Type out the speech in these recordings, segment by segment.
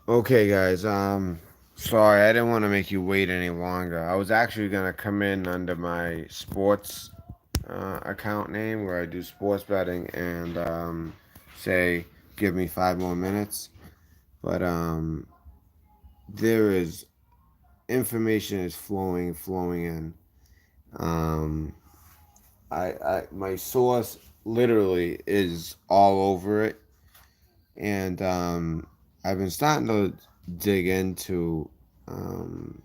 Okay, guys. Sorry, I didn't want to make you wait any longer. I was actually gonna come in under my sports account name where I do sports betting and say give me 5 more minutes. But there is information is flowing in. Um, my source literally is all over it, and I've been starting to dig into um,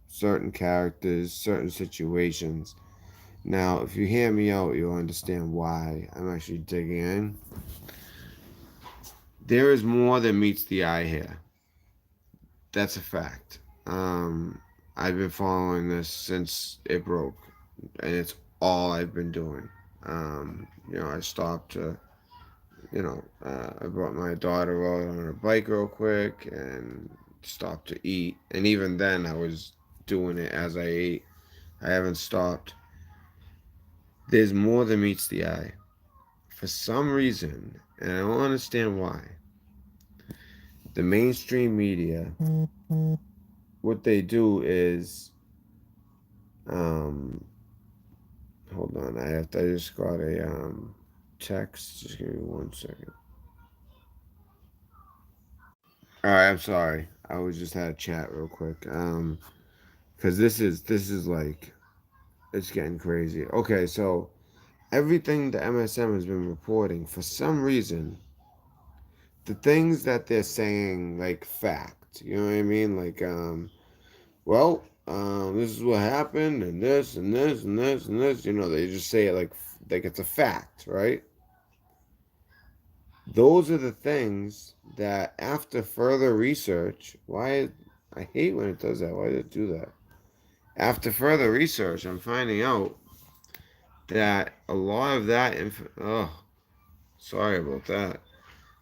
certain characters, certain situations. Now, if you hear me out, you'll understand why I'm actually digging in. There is more than meets the eye here. That's a fact. Um, I've been following this since it broke, and it's all I've been doing. I stopped to, I brought my daughter out on her bike real quick and stopped to eat. And even then, I was doing it as I ate. I haven't stopped. There's more than meets the eye. For some reason, and I don't understand why, the mainstream media, what they do is, um, hold on, I just got a text. Just give me 1 second. All right, I'm sorry. I was just had a chat real quick. Because this is like it's getting crazy. Okay, so everything the MSM has been reporting, for some reason, the things that they're saying like fact. You know what I mean? This is what happened, and this, and this, and this, and this. They just say it like it's a fact, right? Those are the things that, after further research, why I hate when it does that. Why did it do that? After further research, I'm finding out that a lot of that oh, sorry about that.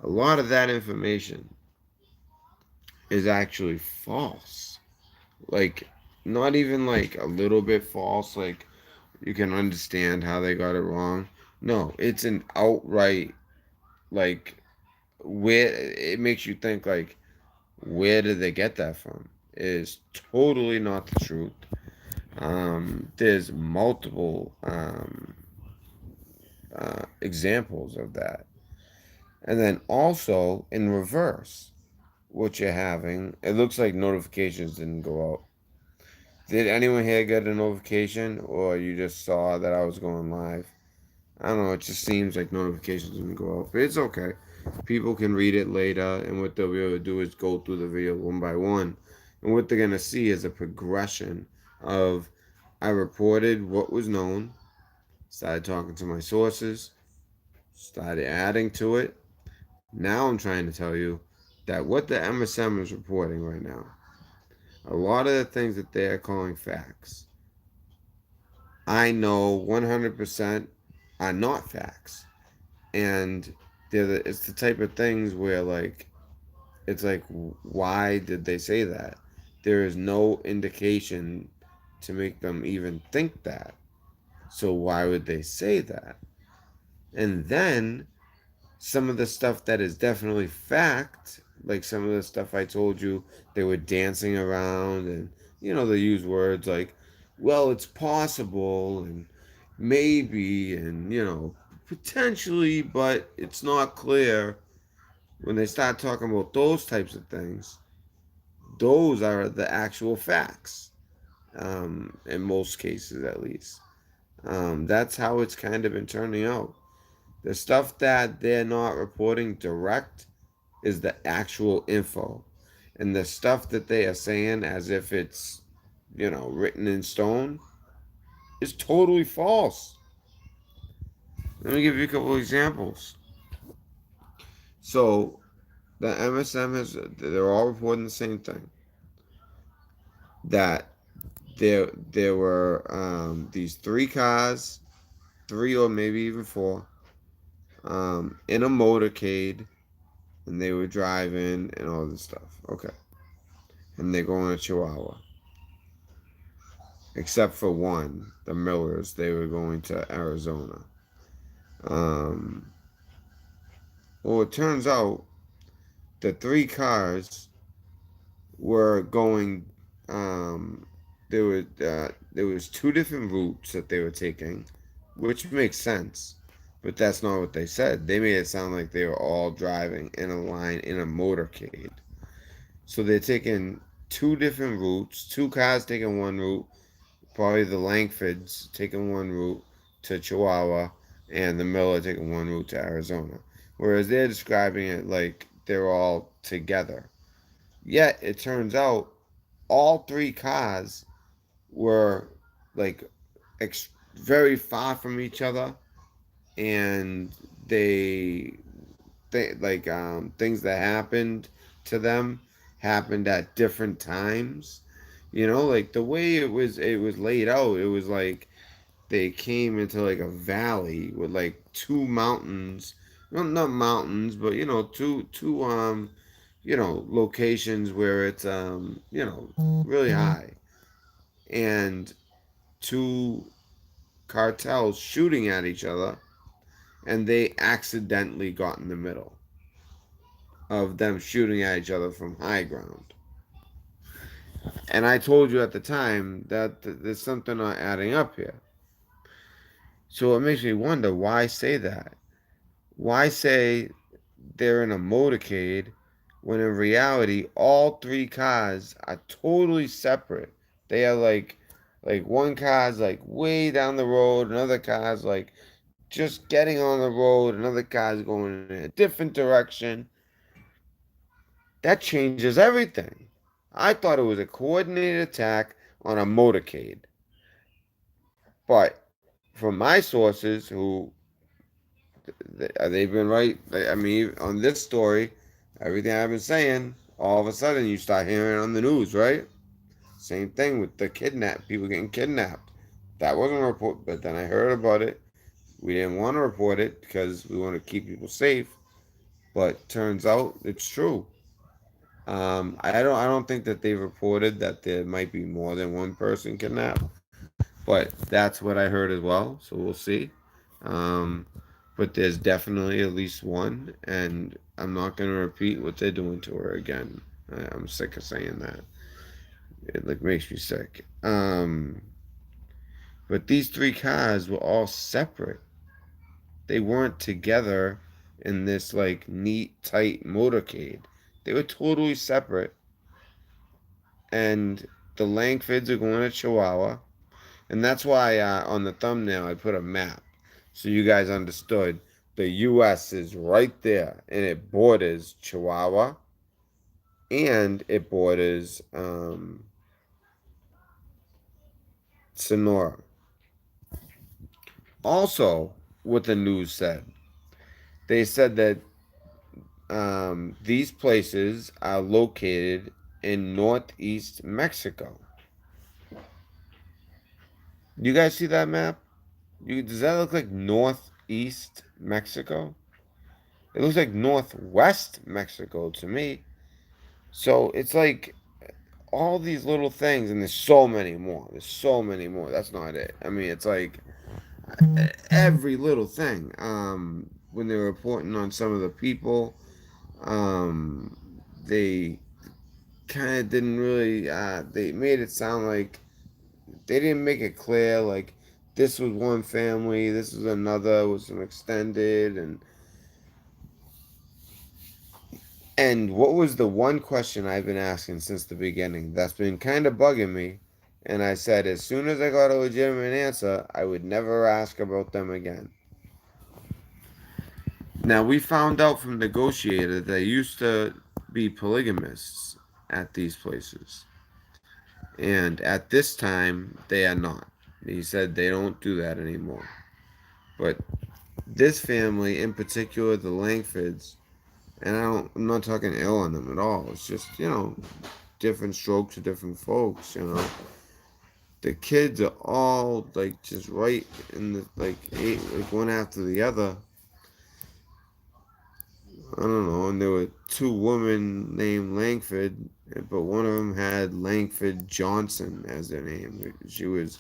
A lot of that information is actually false. Like, not even like a little bit false, like you can understand how they got it wrong. No, it's an outright, like, where it makes you think, like, where did they get that from? It is totally not the truth. There's multiple examples of that. And then also in reverse, what you're having, it looks like notifications didn't go out. Did anyone here get a notification, or you just saw that I was going live? I don't know. It just seems like notifications didn't go out, but it's okay. People can read it later, and what they'll be able to do is go through the video one by one, and what they're gonna see is a progression of I reported what was known, started talking to my sources, started adding to it. Now I'm trying to tell you that what the MSM is reporting right now, a lot of the things that they are calling facts, I know 100% are not facts. And it's the type of things where, like, it's like, why did they say that? There is no indication to make them even think that. So why would they say that? And then some of the stuff that is definitely fact, like some of the stuff I told you, they were dancing around, and they use words like, well, it's possible, and maybe, and potentially, but it's not clear. When they start talking about those types of things, those are the actual facts, in most cases at least. That's how it's kind of been turning out. The stuff that they're not reporting direct is the actual info. And the stuff that they are saying as if it's, written in stone is totally false. Let me give you a couple examples. So, the MSM they're all reporting the same thing. That there were these three cars, three or maybe even four, in a motorcade, and they were driving and all this stuff. Okay. And they're going to Chihuahua. Except for one, the Millers, they were going to Arizona. Well, it turns out the three cars, were going. Um, there was two different routes that they were taking, which makes sense, but that's not what they said. They made it sound like they were all driving in a line in a motorcade. So they're taking two different routes. Two cars taking one route. Probably the Langfords taking one route to Chihuahua, and the Miller taking one route to Arizona. Whereas they're describing it like they're all together. Yet it turns out all three cars were like very far from each other, and they things that happened to them happened at different times. You know, like the way it was laid out, it was like they came into like a valley with like two mountains. Well, not mountains, but two locations where it's really high, and two cartels shooting at each other, and they accidentally got in the middle of them shooting at each other from high ground. And I told you at the time that there's something not adding up here. So it makes me wonder, why say that? Why say they're in a motorcade when in reality all three cars are totally separate? They are like one car's like way down the road, another car's like just getting on the road, another car's going in a different direction. That changes everything. I thought it was a coordinated attack on a motorcade. But from my sources, they've been right. I mean, on this story, everything I've been saying, all of a sudden you start hearing it on the news, right? Same thing with the people getting kidnapped. That wasn't a report, but then I heard about it. We didn't want to report it because we want to keep people safe. But turns out it's true. I don't think that they reported that there might be more than one person kidnapped, but that's what I heard as well. So we'll see. Um, but there's definitely at least one, and I'm not gonna repeat what they're doing to her again. I'm sick of saying that. It like makes me sick. But these three cars were all separate. They weren't together in this like neat, tight motorcade. They were totally separate, and the Langfords are going to Chihuahua, and that's why on the thumbnail I put a map so you guys understood. The U.S. is right there, and it borders Chihuahua, and it borders Sonora. Also, what the news said, they said that these places are located in northeast Mexico. You guys see that map? Does that look like northeast Mexico? It looks like northwest Mexico to me. So it's like all these little things, and there's so many more. There's so many more. That's not it. I mean, it's like every little thing. When they're reporting on some of the people, um, they kind of didn't really. They made it sound like they didn't make it clear. Like this was one family, this was another, with some extended, and what was the one question I've been asking since the beginning that's been kind of bugging me? And I said, as soon as I got a legitimate answer, I would never ask about them again. Now, we found out from Negotiator that they used to be polygamists at these places. And at this time, they are not. He said they don't do that anymore. But this family, in particular, the Langfords, and I'm not talking ill on them at all. It's just, different strokes of different folks. The kids are all like just right in the like eight, like one after the other. I don't know, and there were two women named Langford, but one of them had Langford Johnson as their name. She was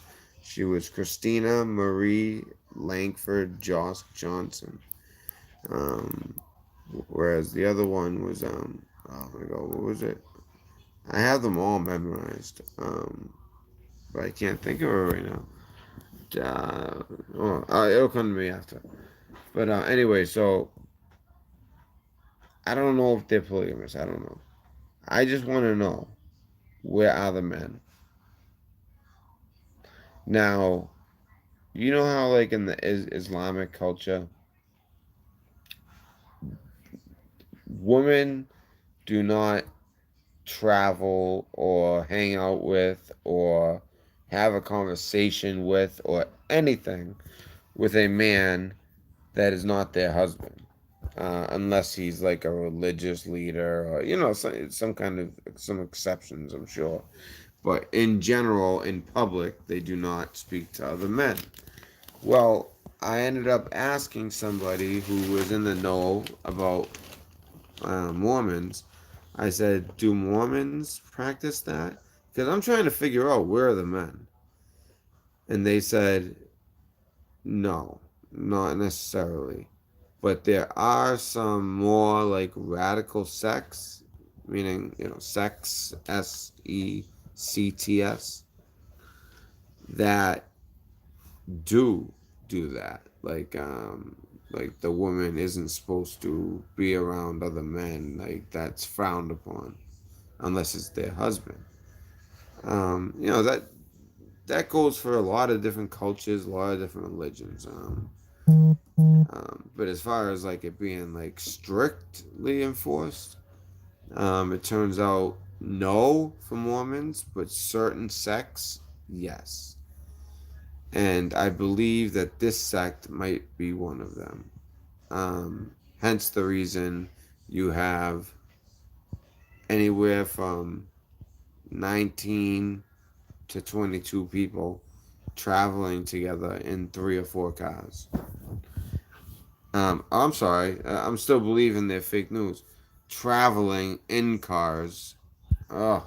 Christina Marie Langford Joss Johnson. Um, Whereas the other one was oh my god, what was it? I have them all memorized, but I can't think of it right now. It'll come to me after. But anyway, so I don't know if they're polygamous. I don't know. I just want to know, where are the men? Now, you know how like in the Islamic culture, women do not travel or hang out with or have a conversation with or anything with a man that is not their husband, unless he's like a religious leader or some kind of some exceptions, I'm sure. But in general, in public, they do not speak to other men. Well, I ended up asking somebody who was in the know about Mormons. I said, "Do Mormons practice that?" Because I'm trying to figure out where are the men, and they said, "No, not necessarily." But there are some more like radical sects, meaning sects, sects, that do that. Like the woman isn't supposed to be around other men. Like that's frowned upon unless it's their husband. That goes for a lot of different cultures, a lot of different religions. But as far as like it being like strictly enforced, it turns out no for Mormons, but certain sects, yes. And I believe that this sect might be one of them. Hence the reason you have anywhere from 19 to 22 people traveling together in 3 or 4 cars. I'm sorry, I'm still believing they're fake news. Traveling in cars. Oh,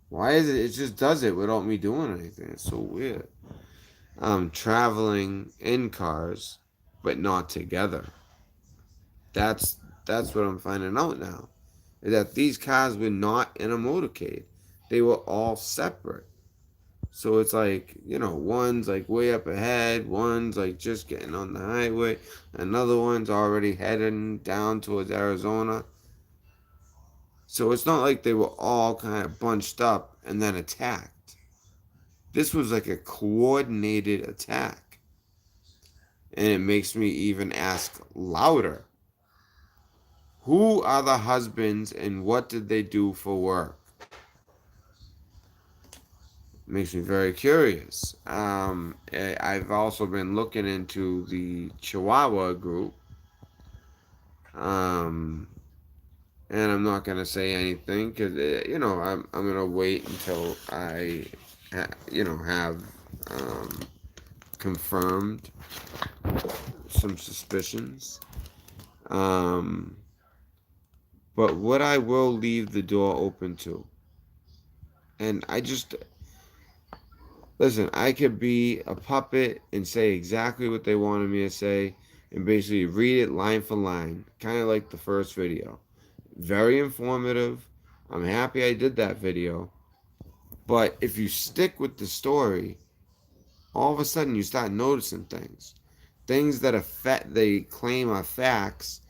why is it? It just does it without me doing anything. It's so weird. Traveling in cars, but not together. That's that's what I'm finding out now. Is that these cars were not in a motorcade. They were all separate. So it's like, one's like way up ahead, one's like just getting on the highway, another one's already heading down towards Arizona. So it's not like they were all kind of bunched up and then attacked. This was like a coordinated attack. And it makes me even ask louder, who are the husbands and what did they do for work? Makes me very curious. I've also been looking into the Chihuahua group, um, and I'm not gonna say anything because I'm gonna wait until I have um, confirmed some suspicions. Um, but what I will leave the door open to, and I just listen, I could be a puppet and say exactly what they wanted me to say and basically read it line for line, kind of like the first video. Very informative. I'm happy I did that video. But if you stick with the story, all of a sudden you start noticing things. Things that they claim are facts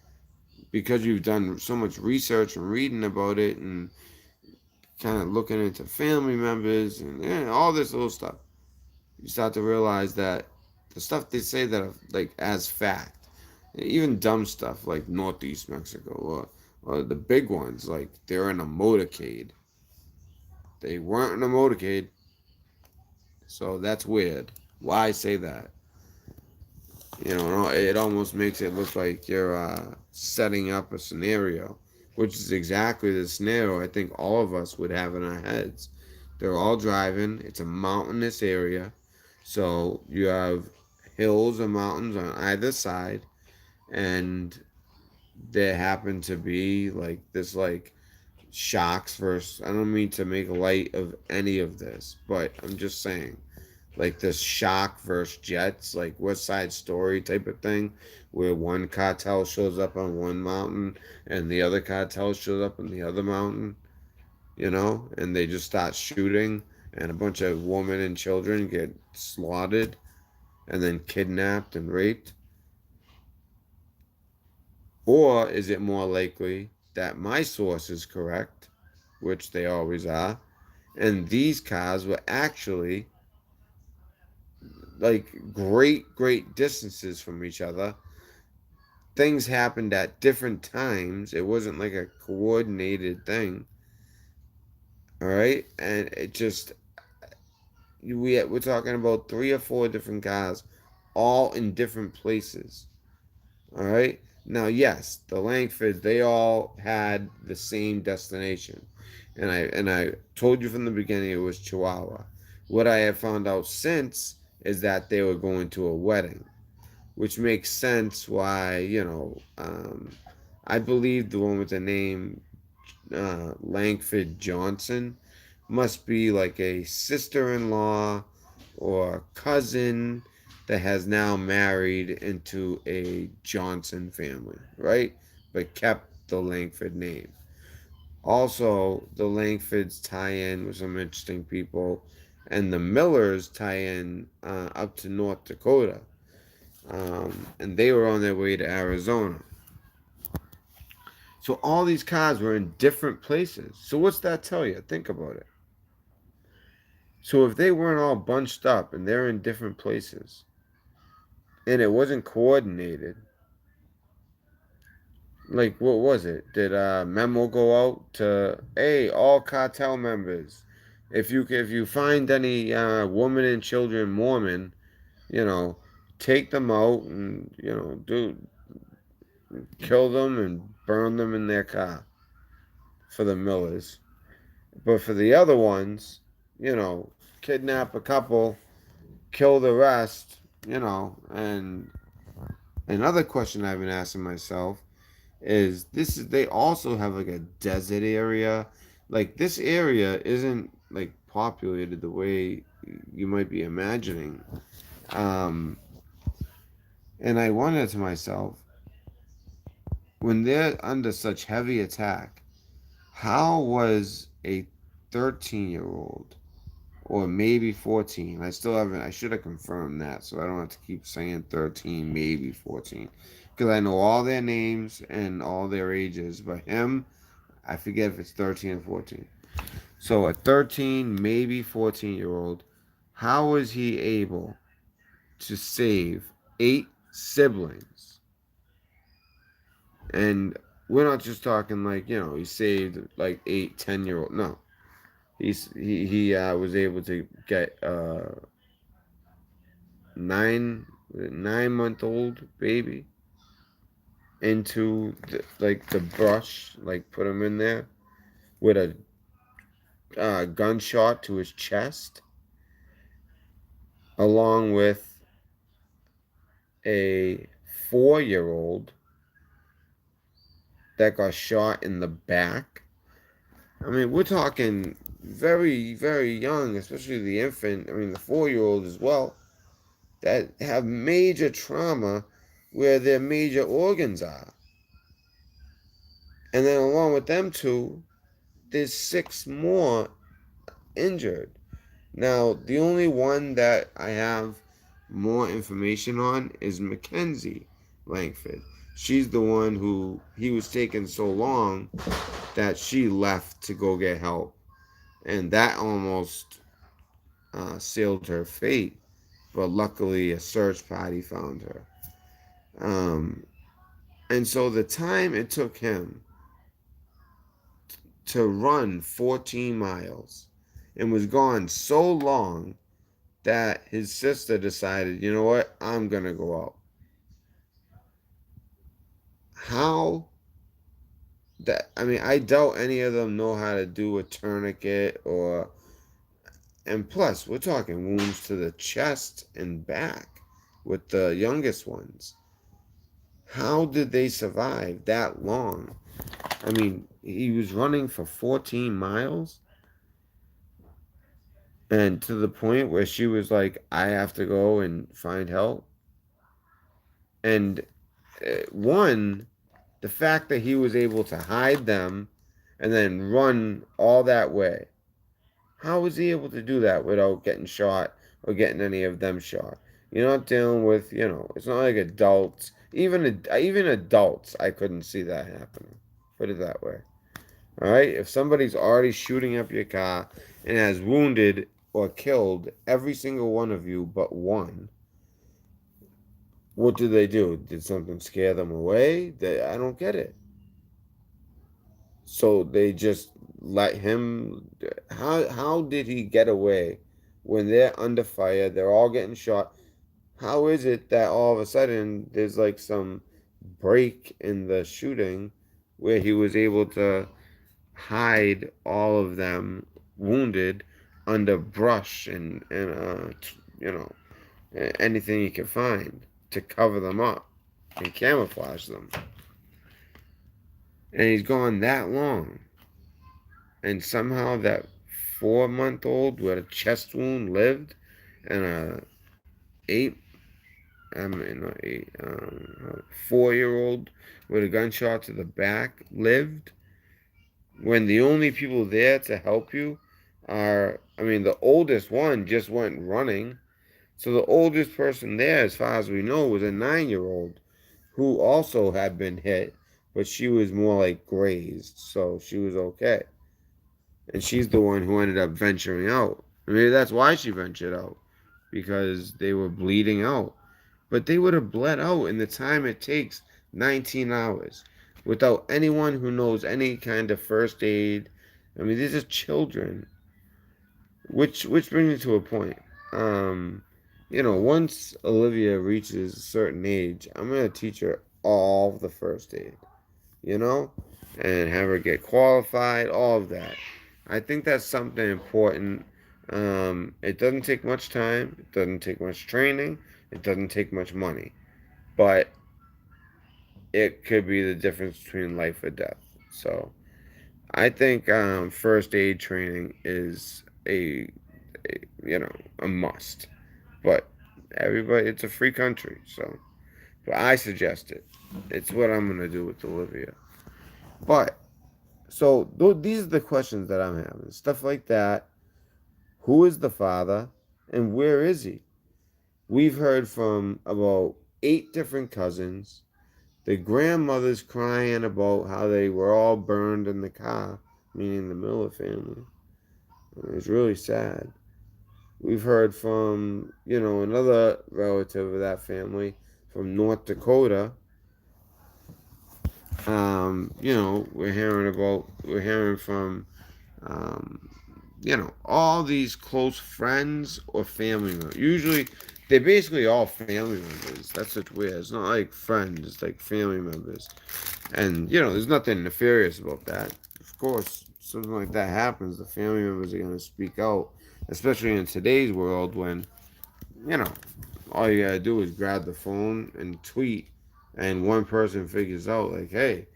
because you've done so much research and reading about it and kind of looking into family members and all this little stuff. You start to realize that the stuff they say that are like as fact, even dumb stuff like Northeast Mexico or the big ones like they're in a motorcade. They weren't in a motorcade, so that's weird. Why say that? It almost makes it look like you're setting up a scenario, which is exactly the scenario I think all of us would have in our heads. They're all driving. It's a mountainous area. So you have hills and mountains on either side, and there happen to be like this like shocks versus. I don't mean to make light of any of this, but I'm just saying like this shock versus jets, like West Side Story type of thing, where one cartel shows up on one mountain and the other cartel shows up on the other mountain. and they just start shooting, and a bunch of women and children get slaughtered and then kidnapped and raped? Or is it more likely that my source is correct, which they always are, and these cars were actually like great distances from each other? Things happened at different times. It wasn't like a coordinated thing. All right, and it just we're talking about three or four different cars, all in different places. All right. Now, yes, the Langfords, they all had the same destination, and I told you from the beginning it was Chihuahua. What I have found out since is that they were going to a wedding, which makes sense. Why, I believe the one with the name Langford Johnson must be like a sister-in-law or cousin that has now married into a Johnson family, right? But kept the Langford name. Also, the Langfords tie in with some interesting people, and the Millers tie in up to North Dakota. And they were on their way to Arizona. So all these cars were in different places. So what's that tell you? Think about it. So if they weren't all bunched up and they're in different places and it wasn't coordinated, like what was it? Did a memo go out to, hey, all cartel members, if you find any women and children Mormon, you know, take them out and do kill them and burn them in their car for the Millers. But for the other ones, kidnap a couple, kill the rest, and another question I've been asking myself is this is they also have like a desert area. Like this area isn't like populated the way you might be imagining. Um and I wondered to myself, when they're under such heavy attack, how was a 13-year-old or maybe 14? I still haven't, I should have confirmed that so I don't have to keep saying 13, maybe 14. Because I know all their names and all their ages, but him, I forget if it's 13 or 14. So a 13, maybe 14-year-old, how was he able to save 8 siblings? And we're not just talking like, he saved like 8, 10-year-old. No. He was able to get 9 month old baby into the brush, like put him in there with a gunshot to his chest, along with a 4-year-old that got shot in the back. I mean, we're talking very, very young, especially the infant. I mean, the 4-year-old as well, that have major trauma where their major organs are. And then along with them two, there's 6 more injured. Now, the only one that I have more information on is Mackenzie Langford. She's the one who he was taking so long that she left to go get help. And that almost sealed her fate. But luckily, a search party found her. Um, and so the time it took him to run 14 miles and was gone so long that his sister decided, you know what, I'm going to go out. How that, I mean, I doubt any of them know how to do a tourniquet or, and plus, we're talking wounds to the chest and back with the youngest ones. How did they survive that long? I mean, he was running for 14 miles and to the point where she was like, I have to go and find help. And one, the fact that he was able to hide them and then run all that way. How was he able to do that without getting shot or getting any of them shot? You're not dealing with, it's not like adults. Even adults, I couldn't see that happening. Put it that way. All right? If somebody's already shooting up your car and has wounded or killed every single one of you but one, what did they do? Did something scare them away? I don't get it. So they just let him. How did he get away when they're under fire? They're all getting shot. How is it that all of a sudden there's like some break in the shooting where he was able to hide all of them wounded under brush and anything he could find to cover them up and camouflage them? And he's gone that long, and somehow that 4-month old with a chest wound lived, and a eight, I mean not eight, 4-year old with a gunshot to the back lived. When the only people there to help you are, I mean, the oldest one just went running. So the oldest person there, as far as we know, was a 9-year old who also had been hit, but she was more like grazed, so she was okay. And she's the one who ended up venturing out. Maybe that's why she ventured out, because they were bleeding out. But they would have bled out in the time it takes, 19 hours, without anyone who knows any kind of first aid. I mean, these are children. Which brings me to a point. Once Olivia reaches a certain age, I'm gonna teach her all the first aid. You know, and have her get qualified, all of that. I think that's something important. It doesn't take much time, it doesn't take much training, it doesn't take much money, but it could be the difference between life or death. So I think first aid training is a must. But everybody, it's a free country, so but I suggest it. It's what I'm gonna do with Olivia. But so these are the questions that I'm having. Stuff like that. Who is the father, and where is he? We've heard from about 8 different cousins. The grandmother's crying about how they were all burned in the car, meaning the Miller family. It's really sad. We've heard from, another relative of that family from North Dakota. We're hearing from um, all these close friends or family members. Usually, they're basically all family members. That's what's weird. It's not like friends, it's like family members. And, there's nothing nefarious about that. Of course, something like that happens, the family members are going to speak out, especially in today's world when, you know, all you got to do is grab the phone and tweet, and one person figures out, like, hey,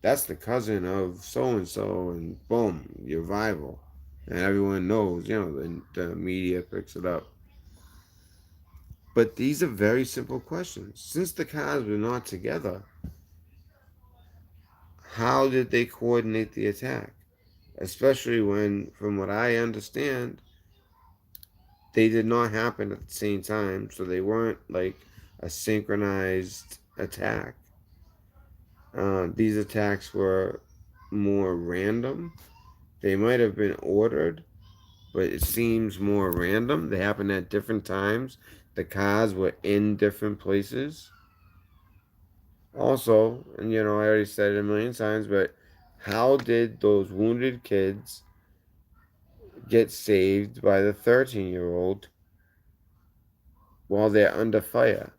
that's the cousin of so and so, and boom, you're viral, and everyone knows. The media picks it up. But these are very simple questions. Since the cars were not together, how did they coordinate the attack? Especially when, from what I understand, they did not happen at the same time, so they weren't like a synchronized attack. These attacks were more random. They might have been ordered, but it seems more random. They happened at different times. The cars were in different places. Also, and I already said it a million times, but how did those wounded kids get saved by the 13-year-old while they're under fire?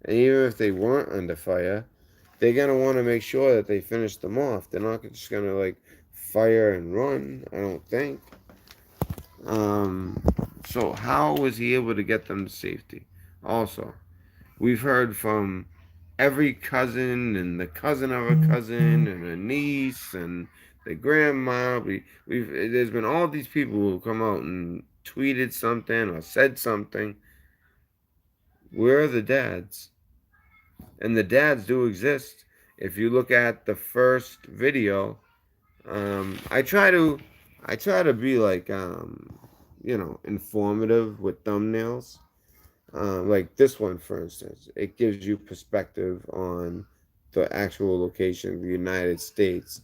And even if they weren't under fire, they're going to want to make sure that they finish them off. They're not just going to like fire and run, I don't think. Um, so how was he able to get them to safety? Also, we've heard from every cousin and the cousin of a cousin and a niece and the grandma. There's been all these people who come out and tweeted something or said something. Where are the dads? And the dads do exist. If you look at the first video, I try to, be like, informative with thumbnails. Like this one, for instance, it gives you perspective on the actual location of the United States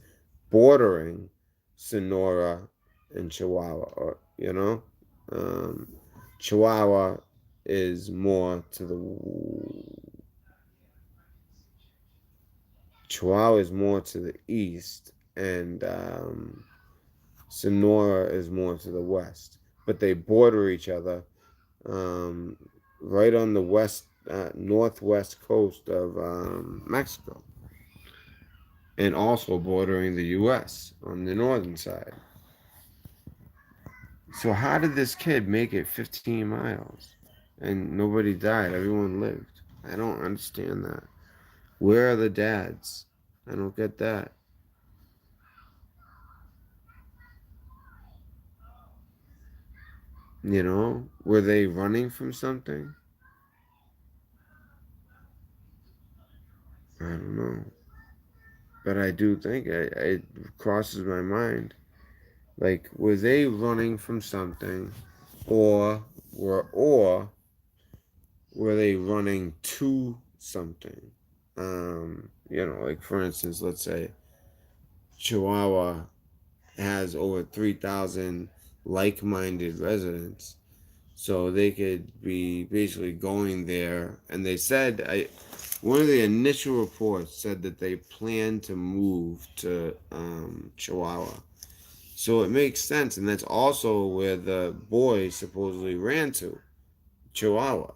bordering Sonora and Chihuahua, or Chihuahua is more to the east, and Sonora is more to the west, but they border each other, um, right on the northwest coast of Mexico, and also bordering the U.S. on the northern side. So how did this kid make it 15 miles and nobody died? Everyone lived. I don't understand that. Where are the dads? I don't get that. Were they running from something? I don't know. But I do think it crosses my mind. Like, were they running from something, or or were they running to something? Like, for instance, let's say Chihuahua has over 3,000 like-minded residents, so they could be basically going there. And they said, one of the initial reports said that they plan to move to Chihuahua. So it makes sense, and that's also where the boy supposedly ran to, Chihuahua,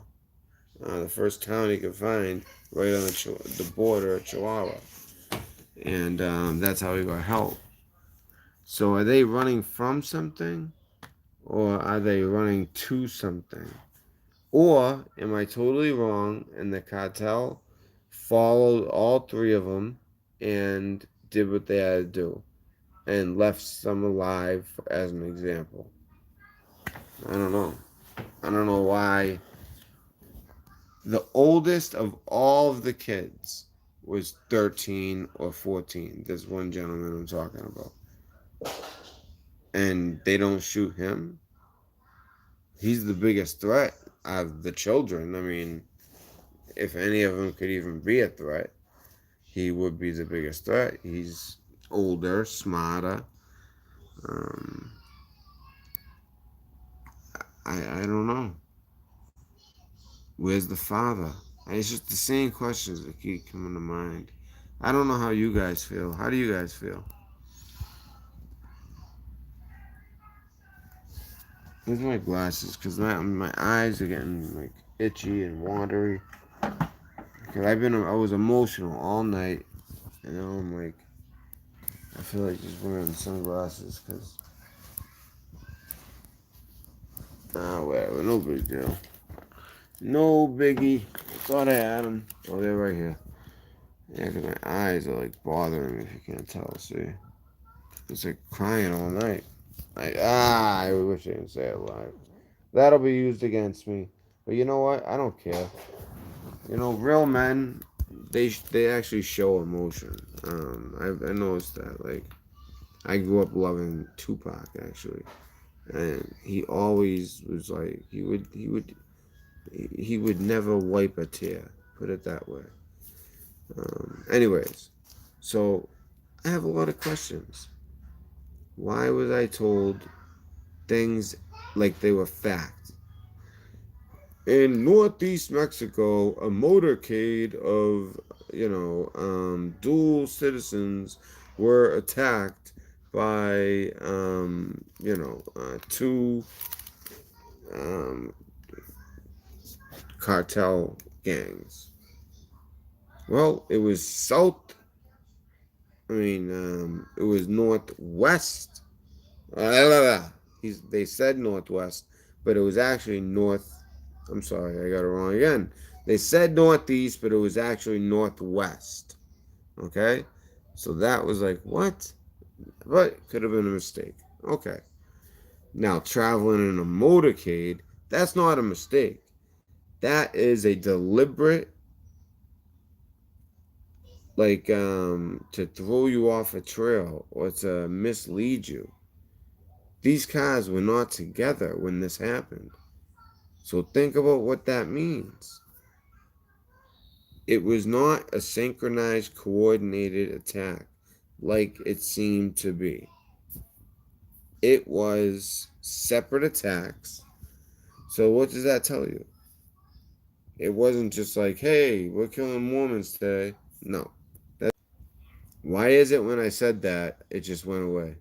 the first town he could find, right on the border of Chihuahua, and that's how he got help. So are they running from something, or are they running to something? Or am I totally wrong and the cartel followed all three of them and did what they had to do and left some alive as an example? I don't know. I don't know why. The oldest of all of the kids was 13 or 14. This one gentleman I'm talking about. And they don't shoot him. He's the biggest threat of the children. I mean, if any of them could even be a threat, he would be the biggest threat. He's older, smarter. Um, I don't know. Where's the father? It's just the same questions that keep coming to mind. I don't know how you guys feel. How do you guys feel? Where's my glasses? Because my eyes are getting like itchy and watery. Because I was emotional all night. And now I'm like, I feel like just wearing sunglasses because, whatever, no big deal. No biggie. I thought I had them. Oh, they're right here. Yeah, because my eyes are like bothering me if you can't tell. See? It's like crying all night. I wish I didn't say it live. That'll be used against me. But you know what? I don't care. Real men, they actually show emotion. I noticed that. Like, I grew up loving Tupac actually, and he always was like he would never wipe a tear. Put it that way. Anyways, so I have a lot of questions. Why was I told things like they were fact? In northeast Mexico, a motorcade of dual citizens were attacked by two um, cartel gangs. Well, it was it was northwest. They said northwest, but it was actually north. I'm sorry, I got it wrong again. They said northeast, but it was actually northwest. Okay? So that was like, what? But it could have been a mistake. Okay. Now, traveling in a motorcade, that's not a mistake. That is a deliberate like to throw you off a trail or to mislead you. These cars were not together when this happened. So think about what that means. It was not a synchronized, coordinated attack like it seemed to be. It was separate attacks. So what does that tell you? It wasn't just like, hey, we're killing Mormons today. No. Why is it when I said that, it just went away?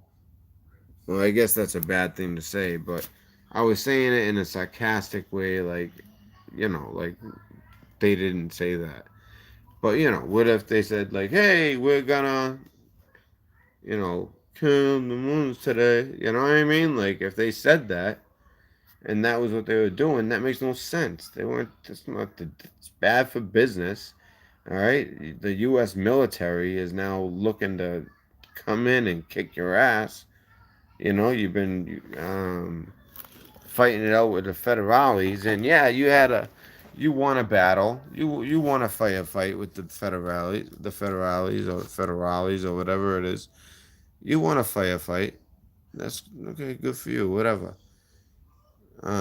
Well, I guess that's a bad thing to say, but I was saying it in a sarcastic way, like, like they didn't say that. But, what if they said, like, hey, we're gonna, kill the moons today? You know what I mean? Like, if they said that, and that was what they were doing, that makes no sense. They weren't, it's bad for business. All right? The U.S. military is now looking to come in and kick your ass. You've been fighting it out with the federales, and yeah, you won a battle. You won a fight with the federales or whatever it is. You won a fight. That's okay. Good for you. Whatever.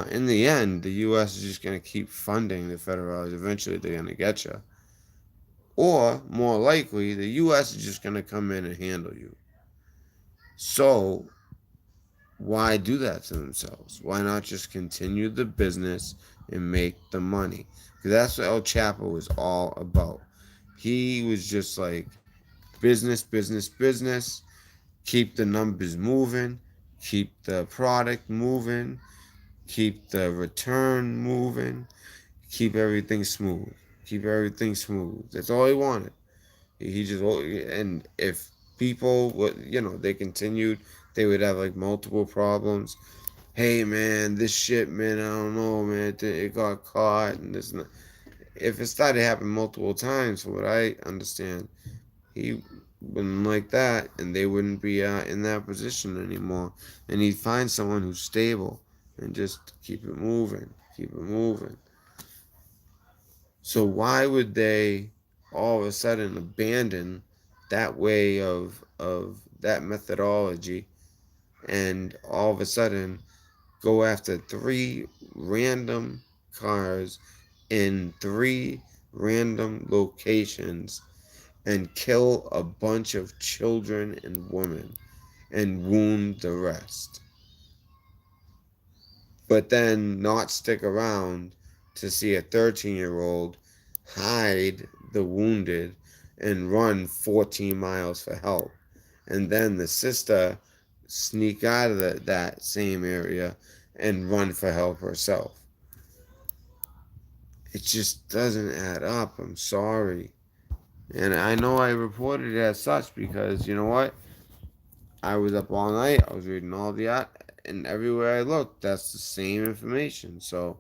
In the end, the U.S. is just gonna keep funding the federales. Eventually, they're gonna get you. Or more likely, the U.S. is just gonna come in and handle you. So why do that to themselves? Why not just continue the business and make the money? Because that's what El Chapo was all about. He was just like business, business, business. Keep the numbers moving. Keep the product moving. Keep the return moving. Keep everything smooth. Keep everything smooth. That's all he wanted. He just, and if people would, they continued, they would have like multiple problems. Hey man, this shit, man, I don't know, man, it got caught, and this. If it started happening multiple times, from what I understand, he wouldn't like that, and they wouldn't be in that position anymore. And he'd find someone who's stable and just keep it moving, keep it moving. So why would they all of a sudden abandon that way of that methodology and all of a sudden go after three random cars in three random locations and kill a bunch of children and women and wound the rest? But then not stick around to see a 13-year-old hide the wounded and run 14 miles for help. And then the sister sneak out of that same area and run for help herself. It just doesn't add up. I'm sorry. And I know I reported it as such because you know what? I was up all night. I was reading all the and everywhere I looked, that's the same information. So,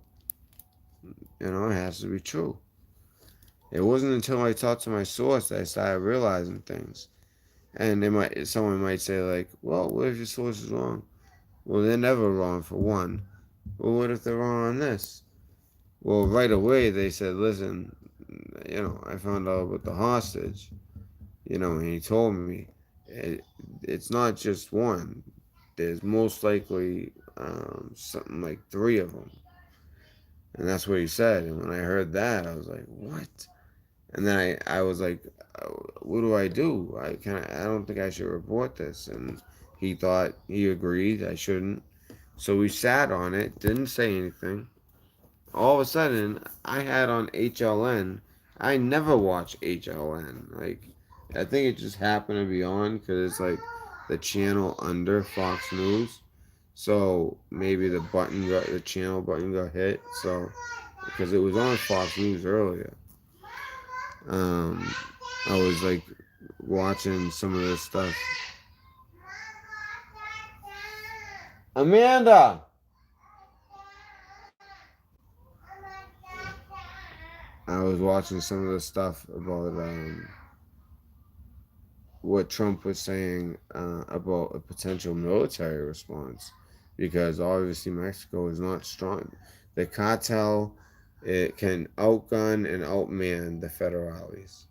it has to be true. It wasn't until I talked to my source that I started realizing things. And someone might say like, "Well, what if your source is wrong?" Well, they're never wrong for one. Well, what if they're wrong on this? Well, right away they said, "Listen, I found out about the hostage. And he told me it's not just one. There's most likely something like three of them." And that's what he said. And when I heard that, I was like, "What?" And then I was like, "What do I do? I don't think I should report this." And he agreed I shouldn't. So we sat on it, didn't say anything. All of a sudden, I had on HLN. I never watch HLN. Like, I think it just happened to be on because it's like the channel under Fox News. So maybe the channel button got hit. So because it was on Fox News earlier, um, I was like watching some of this stuff. Amanda, I was watching some of the stuff about what Trump was saying about a potential military response, because obviously Mexico is not strong. The cartel, it can outgun and outman the federales,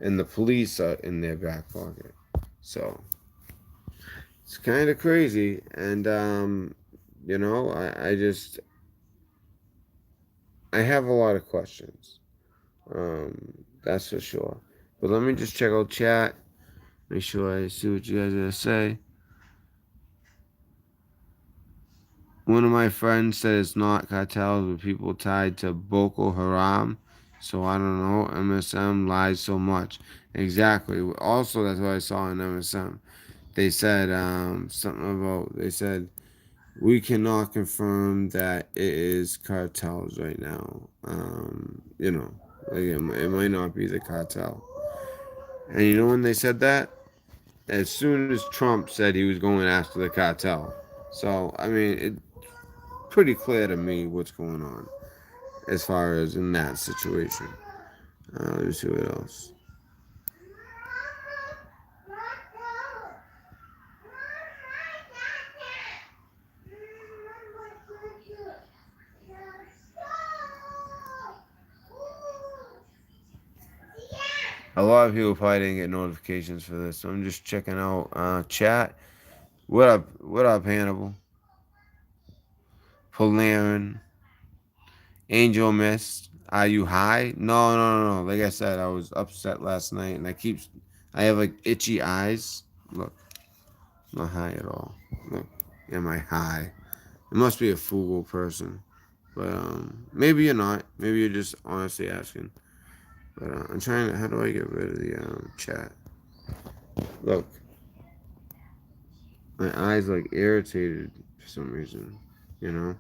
and the police are in their back pocket. So it's kind of crazy, and I just I have a lot of questions. That's for sure. But let me just check out chat. Make sure I see what you guys are gonna say. One of my friends said it's not cartels with people tied to Boko Haram. So I don't know. MSM lies so much. Exactly. Also, that's what I saw in MSM. They said something about. They said we cannot confirm that it is cartels right now. Like it might not be the cartel. And you know when they said that? As soon as Trump said he was going after the cartel. So I mean, it's pretty clear to me what's going on as far as in that situation. Let me see what else. A lot of people probably didn't get notifications for this, so I'm just checking out chat. What up? What up, Hannibal? Polarin, Angel Mist. Are you high? No, no, no, no. Like I said, I was upset last night, and I have like itchy eyes. Look, I'm not high at all. Look, am I high? It must be a frugal person, but maybe you're not. Maybe you're just honestly asking. But I'm trying to. How do I get rid of the chat? Look, my eyes like irritated for some reason. You know,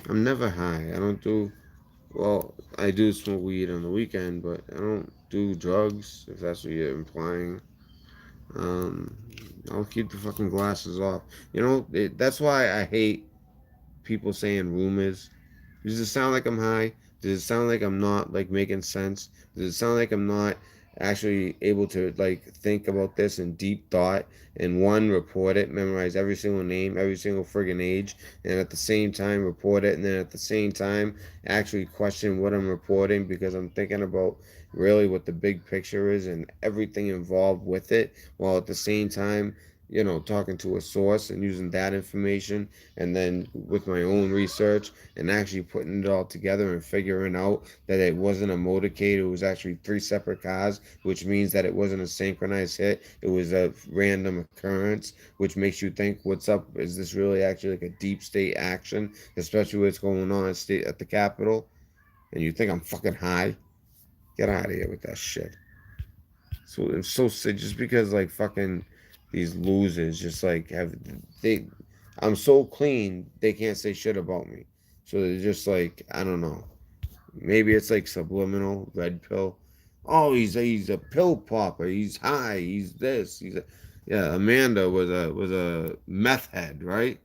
I'm never high. I don't do. Well, I do smoke weed on the weekend, but I don't do drugs. If that's what you're implying, um, I'll keep the fucking glasses off. That's why I hate people saying rumors. Does it sound like I'm high? Does it sound like I'm not like making sense? Does it sound like I'm not actually able to like think about this in deep thought and one report it, memorize every single name, every single friggin' age, and at the same time report it, and then at the same time actually question what I'm reporting because I'm thinking about really what the big picture is and everything involved with it, while at the same time talking to a source and using that information and then with my own research and actually putting it all together and figuring out that it wasn't a motorcade, it was actually three separate cars, which means that it wasn't a synchronized hit, it was a random occurrence, which makes you think, what's up? Is this really actually like a deep state action, especially what's going on at the Capitol? And you think I'm fucking high? Get out of here with that shit. So I'm so sick just because like fucking these losers just like have they I'm so clean they can't say shit about me. So they're just like I don't know. Maybe it's like subliminal red pill. Oh, he's a pill popper. He's high. He's this. Yeah. Amanda was a meth head, right?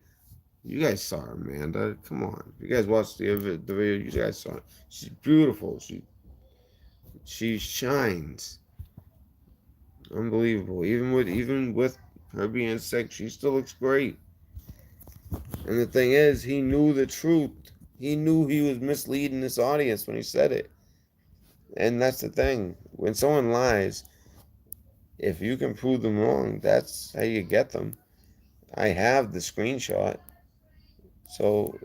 You guys saw her, Amanda. Come on, you guys watched the video. You guys saw her. She's beautiful. She shines. Unbelievable. Even with her being sick, she still looks great. And the thing is, he knew the truth. He knew he was misleading this audience when he said it. And that's the thing. When someone lies, if you can prove them wrong, that's how you get them. I have the screenshot. So,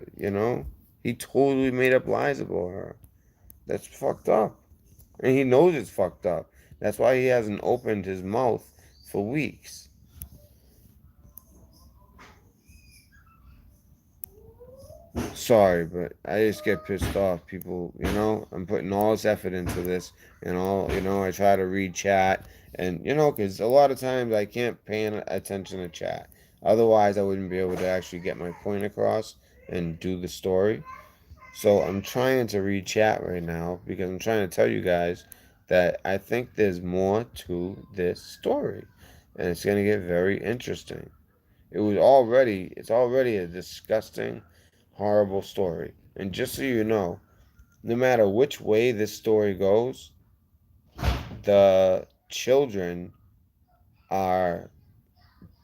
he totally made up lies about her. That's fucked up. And he knows it's fucked up. That's why he hasn't opened his mouth for weeks. Sorry, but I just get pissed off. People, I'm putting all this effort into this, and I try to read chat, and because a lot of times I can't pay attention to chat. Otherwise, I wouldn't be able to actually get my point across and do the story. So I'm trying to read chat right now because I'm trying to tell you guys that I think there's more to this story, and it's gonna get very interesting. It's already a disgusting, horrible story. And just so you know, no matter which way this story goes, the children are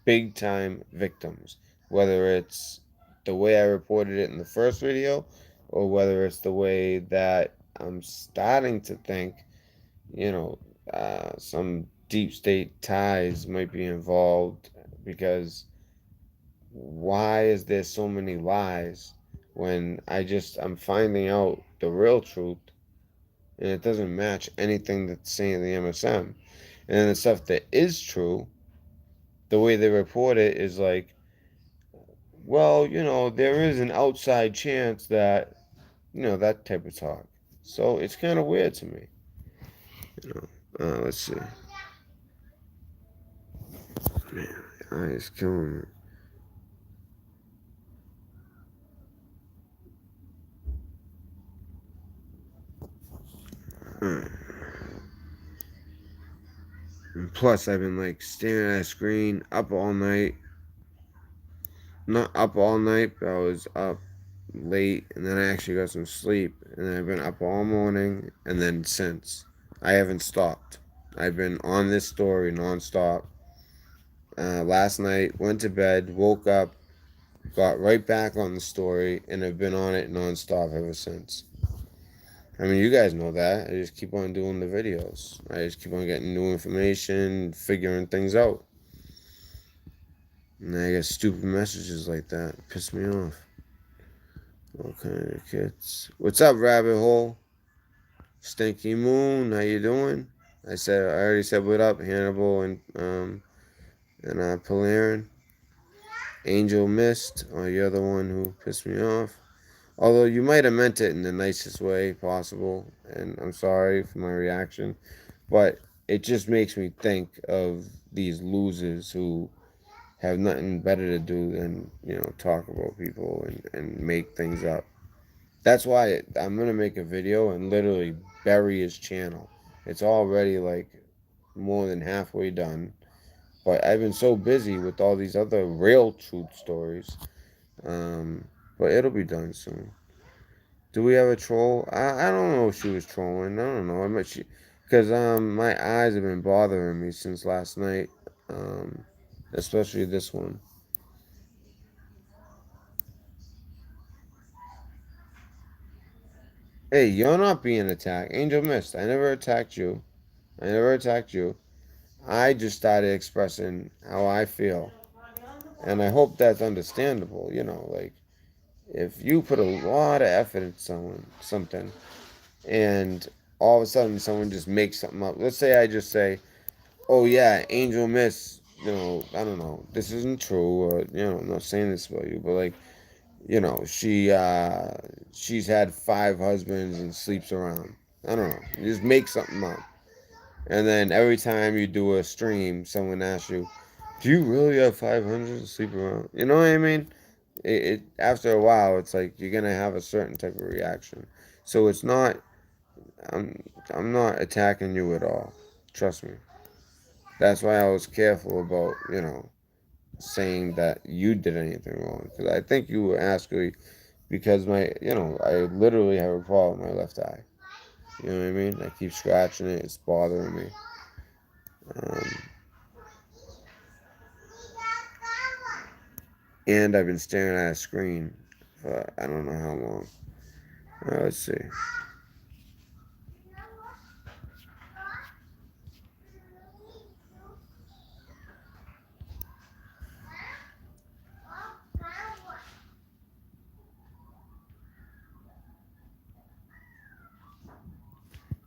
big time victims. Whether it's the way I reported it in the first video, or whether it's the way that I'm starting to think, you know, some deep state ties might be involved because why is there so many lies when I'm finding out the real truth and it doesn't match anything that's saying in the MSM. And then the stuff that is true, the way they report it is like, well, there is an outside chance that, that type of talk. So it's kind of weird to me. You let's see. Man, my eye is killing me. Mm. And plus, I've been like staring at a screen up all night. Not up all night, but I was up late and then I actually got some sleep. And then I've been up all morning and then since. I haven't stopped. I've been on this story nonstop. Last night, went to bed, woke up, got right back on the story, and have been on it nonstop ever since. I mean, you guys know that. I just keep on doing the videos. I just keep on getting new information, figuring things out. And I get stupid messages like that. Piss me off. All kind of kids. What's up, Rabbit Hole? Stinky Moon, how you doing? I already said what up, Hannibal and Polarin. Angel Mist, oh, you're the one who pissed me off. Although you might have meant it in the nicest way possible, and I'm sorry for my reaction, but it just makes me think of these losers who have nothing better to do than talk about people and make things up. That's why I'm gonna make a video and literally bury his channel. It's already like more than halfway done, but I've been so busy with all these other real truth stories. Um, but it'll be done soon. Do we have a troll? I don't know if she was trolling. I don't know. I mean, because my eyes have been bothering me since last night. Um, especially this one. Hey, you're not being attacked. Angel Mist, I never attacked you. I never attacked you. I just started expressing how I feel. And I hope that's understandable. Like, if you put a lot of effort into something, and all of a sudden someone just makes something up. Let's say I just say, oh, yeah, Angel Miss, I don't know, this isn't true, or, I'm not saying this about you, but like, she's had 5 husbands and sleeps around. I don't know. You just make something up. And then every time you do a stream, someone asks you, "Do you really have 500 to sleep around?" You know what I mean? After a while, it's like you're gonna have a certain type of reaction. So it's not. I'm not attacking you at all. Trust me. That's why I was careful about saying that you did anything wrong because I think you were asking because I literally have a problem with my left eye. You know what I mean? I keep scratching it. It's bothering me. Um, and I've been staring at a screen for I don't know how long. Let's see.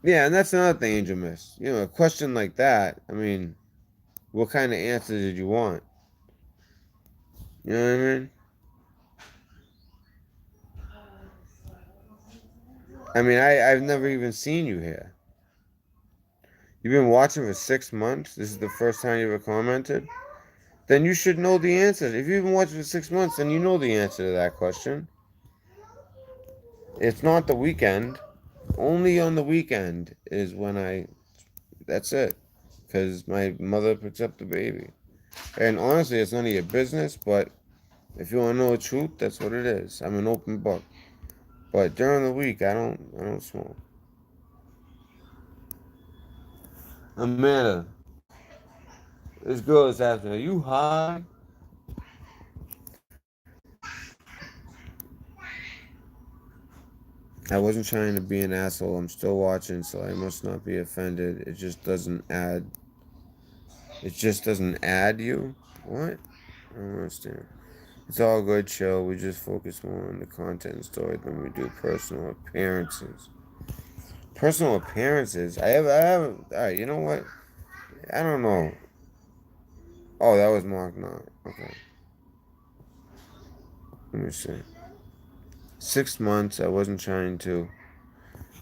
Yeah, and that's another thing Angel missed. A question like that, I mean, what kind of answer did you want? You know what I mean? I've never even seen you here. You've been watching for 6 months? This is the first time you ever commented? Then you should know the answer. If you've been watching for 6 months, then you know the answer to that question. It's not the weekend. Only on the weekend is when that's it. Because my mother picks up the baby. And honestly, it's none of your business, but if you want to know the truth, that's what it is. I'm an open book. But during the week, I don't smoke. Amanda, this girl is asking, are you high? I wasn't trying to be an asshole. I'm still watching, so I must not be offended. It just doesn't add. It just doesn't add you. What? I don't understand. It's all good, show. We just focus more on the content and story than we do personal appearances. Personal appearances? I have. All right, you know what? I don't know. Oh, that was Mark Knott. Okay. Let me see. 6 months. I wasn't trying to.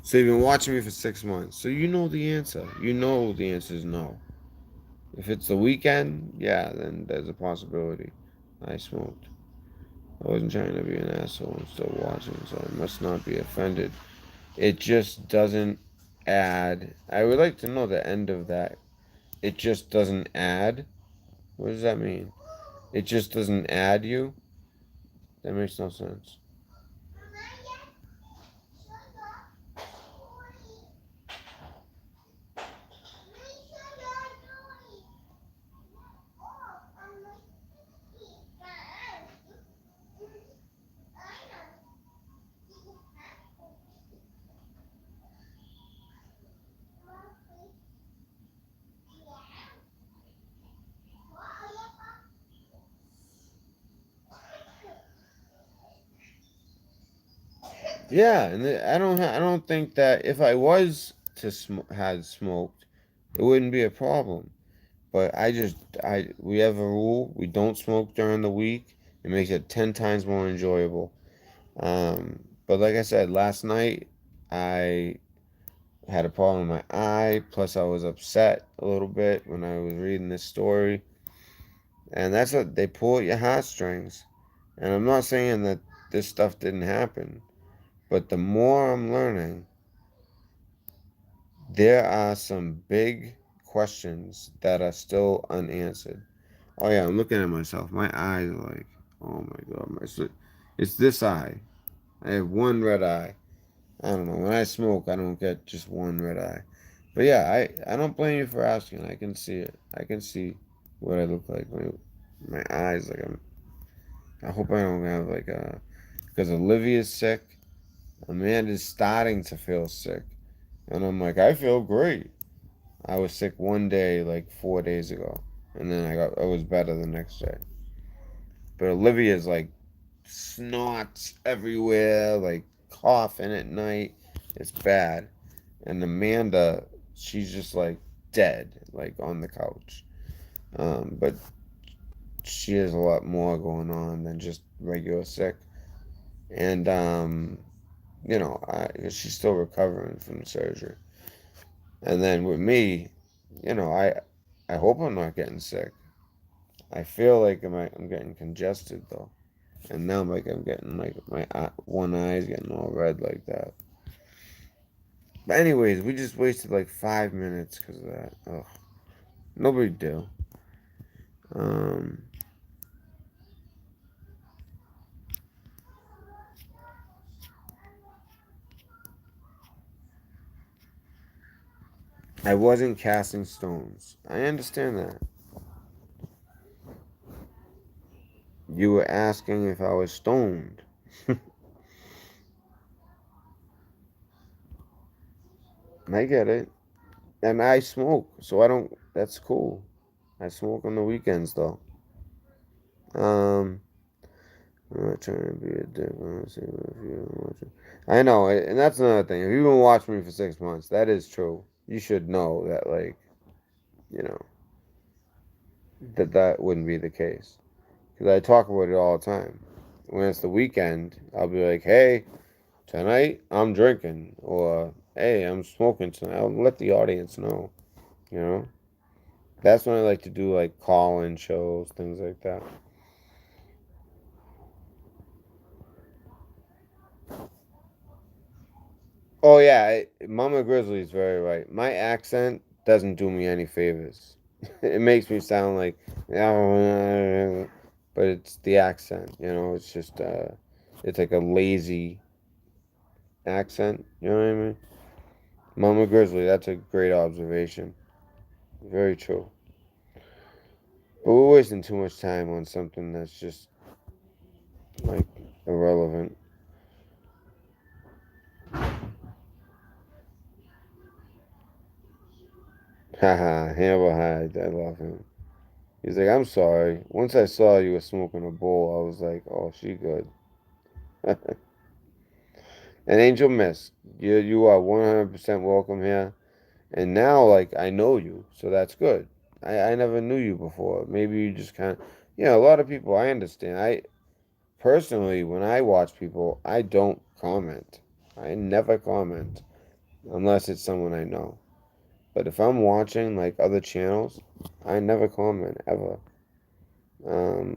So you've been watching me for 6 months. So you know the answer. You know the answer is no. If it's the weekend, yeah, then there's a possibility. I smoked. I wasn't trying to be an asshole. I'm still watching, so I must not be offended. It just doesn't add. I would like to know the end of that. It just doesn't add. What does that mean? It just doesn't add you? That makes no sense. Yeah, and I don't think that if I was to had smoked, it wouldn't be a problem. But we have a rule: we don't smoke during the week. It makes it 10 times more enjoyable. But like I said, last night I had a problem with my eye. Plus, I was upset a little bit when I was reading this story, and that's what they pull at your heartstrings. And I'm not saying that this stuff didn't happen, but the more I'm learning, there are some big questions that are still unanswered. Oh yeah, I'm looking at myself. My eyes are like, oh my god, it's this eye. I have one red eye. I don't know. When I smoke, I don't get just one red eye. But yeah, I don't blame you for asking. I can see it. I can see what I look like. My eyes, like I hope I don't have like a. Because Olivia's sick. Amanda's starting to feel sick. And I'm like, I feel great. I was sick one day, like 4 days ago. And then I was better the next day. But Olivia's like snots everywhere, like coughing at night. It's bad. And Amanda, she's just like dead, like on the couch. But she has a lot more going on than just regular sick. And she's still recovering from the surgery. And then with me, I hope I'm not getting sick. I feel like I'm getting congested though, and now I'm getting like my one eye is getting all red like that. But anyways, we just wasted like 5 minutes because of that. Ugh, no big deal. Um, I wasn't casting stones. I understand that. You were asking if I was stoned. I get it. And I smoke, so I don't. That's cool. I smoke on the weekends though. Um, I'm not trying to be a dick. Honestly, but if you're watching, I know, and that's another thing. If you've been watching me for 6 months, that is true. You should know that, like, you know, that wouldn't be the case. Because I talk about it all the time. When it's the weekend, I'll be like, "Hey, tonight I'm drinking," or "Hey, I'm smoking tonight." I'll let the audience know. You know, that's when I like to do like call-in shows, things like that. Oh yeah, Mama Grizzly is very right. My accent doesn't do me any favors. It makes me sound like, but it's the accent. It's just it's like a lazy accent. You know what I mean? Mama Grizzly, that's a great observation. Very true. But we're wasting too much time on something that's just like irrelevant. Haha, Hammer Hyde. I love him. He's like, I'm sorry. Once I saw you were smoking a bowl, I was like, oh, she good. And Angel Miss, you are 100% welcome here. And now, like, I know you, so that's good. I never knew you before. Maybe you just kind of, a lot of people, I understand. I personally, when I watch people, I don't comment. I never comment unless it's someone I know. But if I'm watching like other channels, I never comment ever.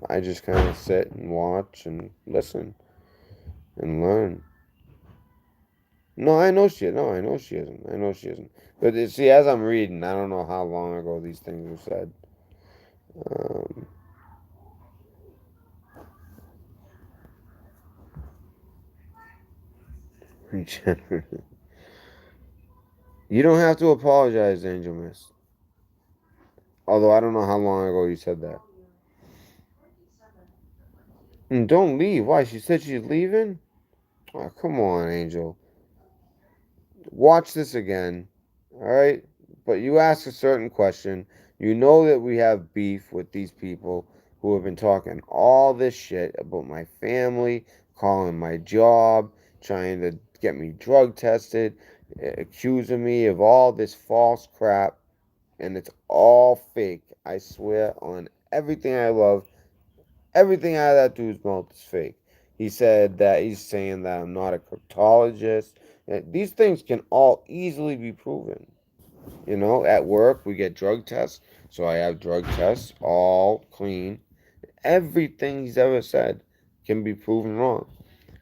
I just kind of sit and watch and listen and learn. No, I know she. No, I know she isn't. I know she isn't. But see, as I'm reading, I don't know how long ago these things were said. Um, you don't have to apologize, Angel Miss. Although I don't know how long ago you said that. And don't leave. Why? She said she's leaving? Oh, come on, Angel. Watch this again. Alright? But you ask a certain question. You know that we have beef with these people who have been talking all this shit about my family, calling my job, trying to get me drug tested, accusing me of all this false crap, and it's all fake. I swear on everything I love. Everything out of that dude's mouth is fake. He said that he's saying that I'm not a cryptologist. And these things can all easily be proven. At work we get drug tests, so I have drug tests, all clean. Everything he's ever said can be proven wrong.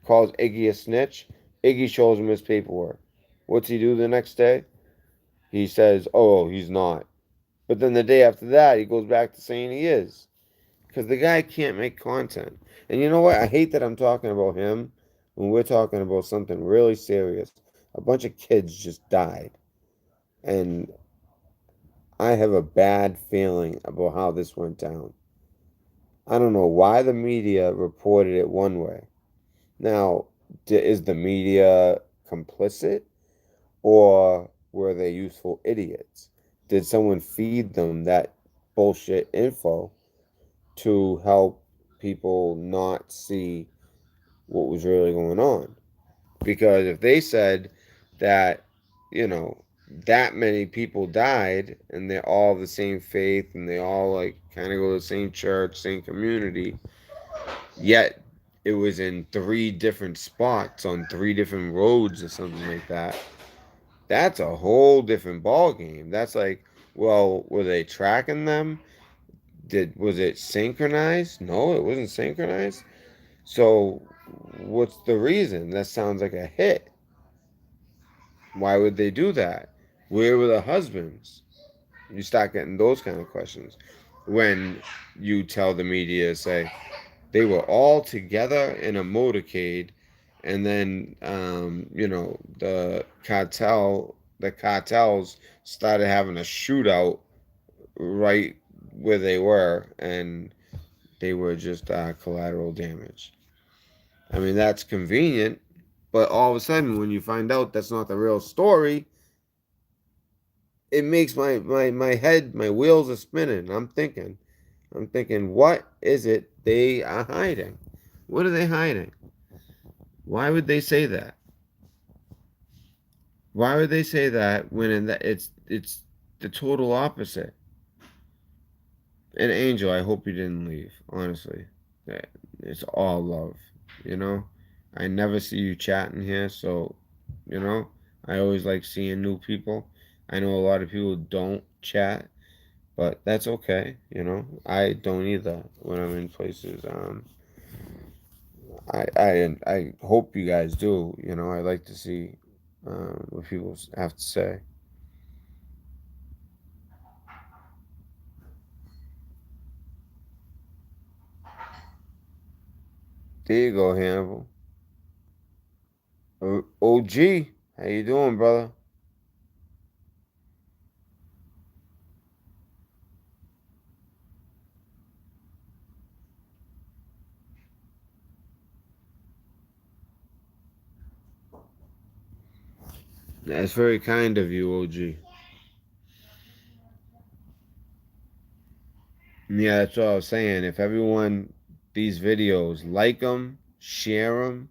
Calls Iggy a snitch. Iggy shows him his paperwork. What's he do the next day? He says, "Oh, he's not." But then the day after that, he goes back to saying he is. Because the guy can't make content. And you know what? I hate that I'm talking about him when we're talking about something really serious. A bunch of kids just died. And I have a bad feeling about how this went down. I don't know why the media reported it one way. Now, is the media complicit or were they useful idiots? Did someone feed them that bullshit info to help people not see what was really going on? Because if they said that, you know, that many people died and they're all the same faith and they all like kind of go to the same church, same community, yet it was in three different spots on three different roads or something like that. That's a whole different ball game. That's like, well, were they tracking them? Was it synchronized? No, it wasn't synchronized. So what's the reason? That sounds like a hit. Why would they do that? Where were the husbands? You start getting those kind of questions when you tell the media, say, they were all together in a motorcade, and then, the cartels started having a shootout right where they were, and they were just collateral damage. I mean, that's convenient, but all of a sudden, when you find out that's not the real story, it makes my head, my wheels are spinning. I'm thinking, what is it they are hiding? What are they hiding? Why would they say that? Why would they say that when it's the total opposite? And Angel, I hope you didn't leave. Honestly, it's all love. You know, I never see you chatting here, so you know I always like seeing new people. I know a lot of people don't chat, but that's okay. I don't either when I'm in places. I hope you guys do. I like to see what people have to say. There you go, Hannibal. OG, how you doing, brother? That's very kind of you, OG. Yeah, that's what I was saying. If everyone, these videos, like them, share them.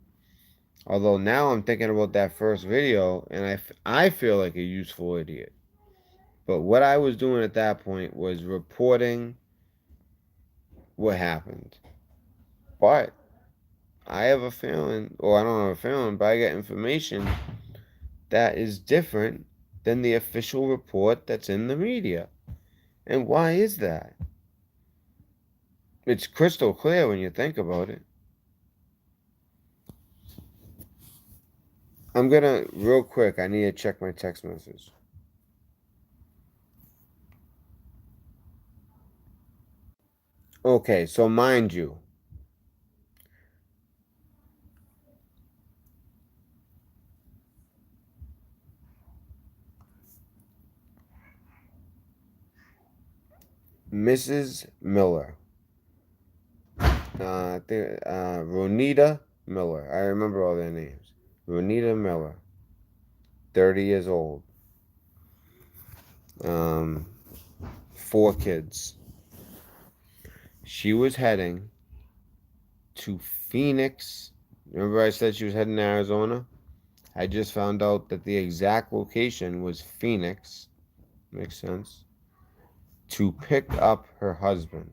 Although now I'm thinking about that first video, and I feel like a useful idiot. But what I was doing at that point was reporting what happened. But I have a feeling, or I don't have a feeling, but I get information that is different than the official report that's in the media. And why is that? It's crystal clear when you think about it. I'm gonna, real quick, I need to check my text message. Okay, so mind you, Mrs. Miller, I think, Juanita Miller, I remember all their names. Juanita Miller, 30 years old, um, 4 kids. She was heading to Phoenix. Remember I said she was heading to Arizona? I just found out that the exact location was Phoenix. Makes sense. To pick up her husband.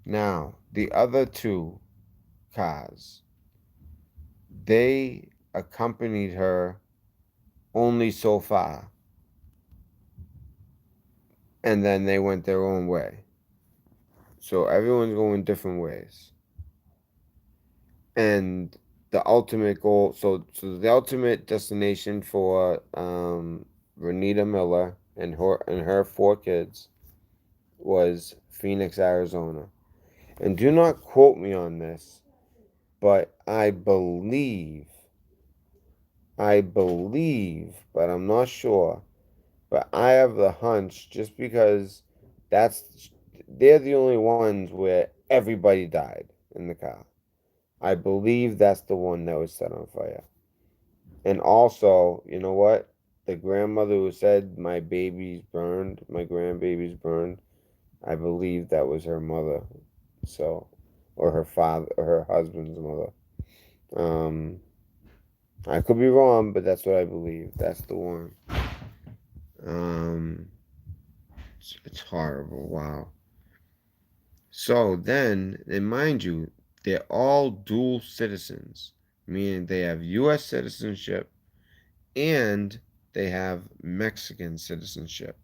Now, the other 2 cars, they accompanied her only so far, and then they went their own way. So everyone's going different ways. And the ultimate goal, so the ultimate destination for Renita Miller and her 4 kids was Phoenix, Arizona. And do not quote me on this, but I believe, but I'm not sure. But I have the hunch just because that's they're the only ones where everybody died in the car. I believe that's the one that was set on fire. And also, you know what? The grandmother who said my grandbaby's burned, I believe that was her mother. So, or her father, or her husband's mother. Um, I could be wrong, but that's what I believe. That's the one. Um, it's horrible. Wow. So then, and mind you, they're all dual citizens, meaning they have U.S. citizenship and they have Mexican citizenship.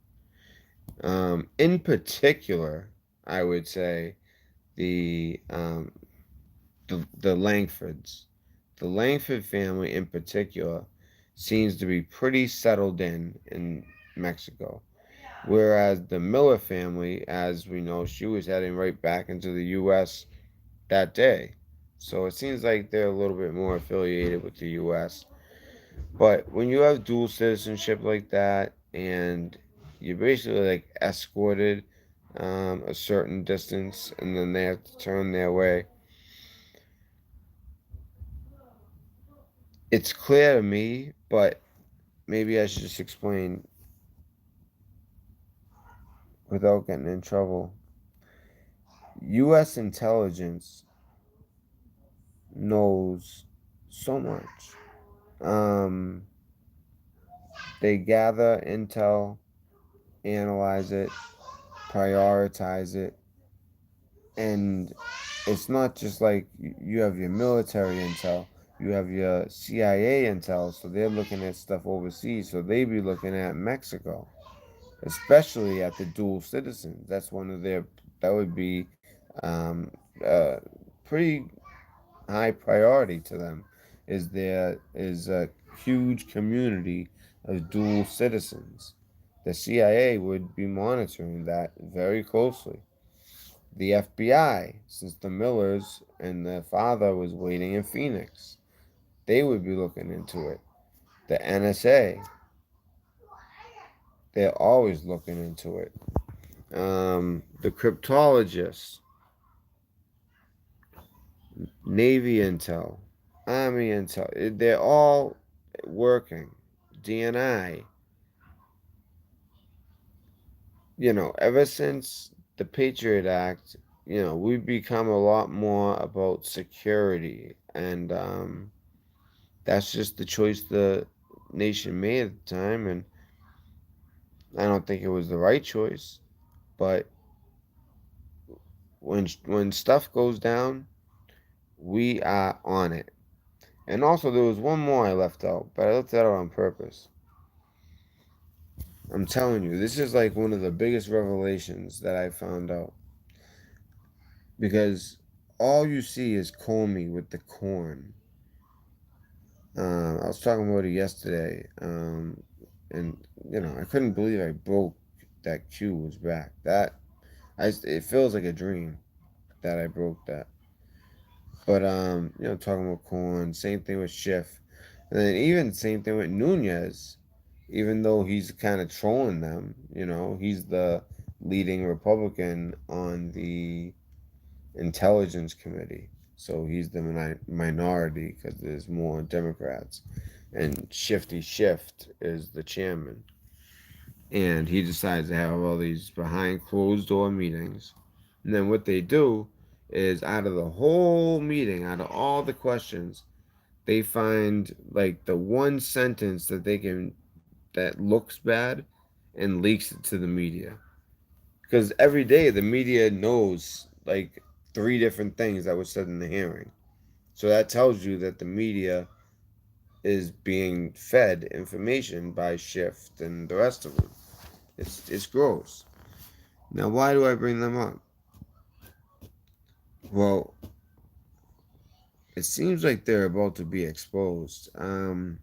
In particular, I would say the um, the Langfords. The Langford family, in particular, seems to be pretty settled in Mexico. Whereas the Miller family, as we know, she was heading right back into the U.S. that day. So it seems like they're a little bit more affiliated with the U.S. But when you have dual citizenship like that, and you're basically like escorted a certain distance, and then they have to turn their way, it's clear to me, but maybe I should just explain without getting in trouble. U.S. intelligence knows so much. Um, they gather intel, analyze it, prioritize it, and it's not just like you have your military intel, you have your CIA intel, so they're looking at stuff overseas, so they be looking at Mexico, especially at the dual citizens. That's one of their, that would be um, uh, pretty high priority to them, is there is a huge community of dual citizens. The CIA would be monitoring that very closely. The FBI, since the Millers and the father was waiting in Phoenix, they would be looking into it. The NSA, they're always looking into it. The cryptologists, Navy intel, Army intel, they're all working. DNI, ever since the Patriot Act, we've become a lot more about security, and that's just the choice the nation made at the time, and I don't think it was the right choice. But when stuff goes down, we are on it. And also, there was one more I left out, but I left that out on purpose. I'm telling you, this is like one of the biggest revelations that I found out because all you see is Comey with the corn. I was talking about it yesterday, and I couldn't believe I broke that Q was back. It feels like a dream that I broke that. But talking about corn, same thing with Schiff, and then even same thing with Nunez. Even though he's kind of trolling them, he's the leading Republican on the Intelligence Committee. So he's the minority because there's more Democrats. And Shifty Shift is the chairman. And he decides to have all these behind closed door meetings. And then what they do is out of the whole meeting, out of all the questions, they find like the one sentence that looks bad and leaks it to the media. Because every day the media knows like three different things that were said in the hearing. So that tells you that the media is being fed information by Shift and the rest of them. It's gross. Now, why do I bring them up? Well, it seems like they're about to be exposed. The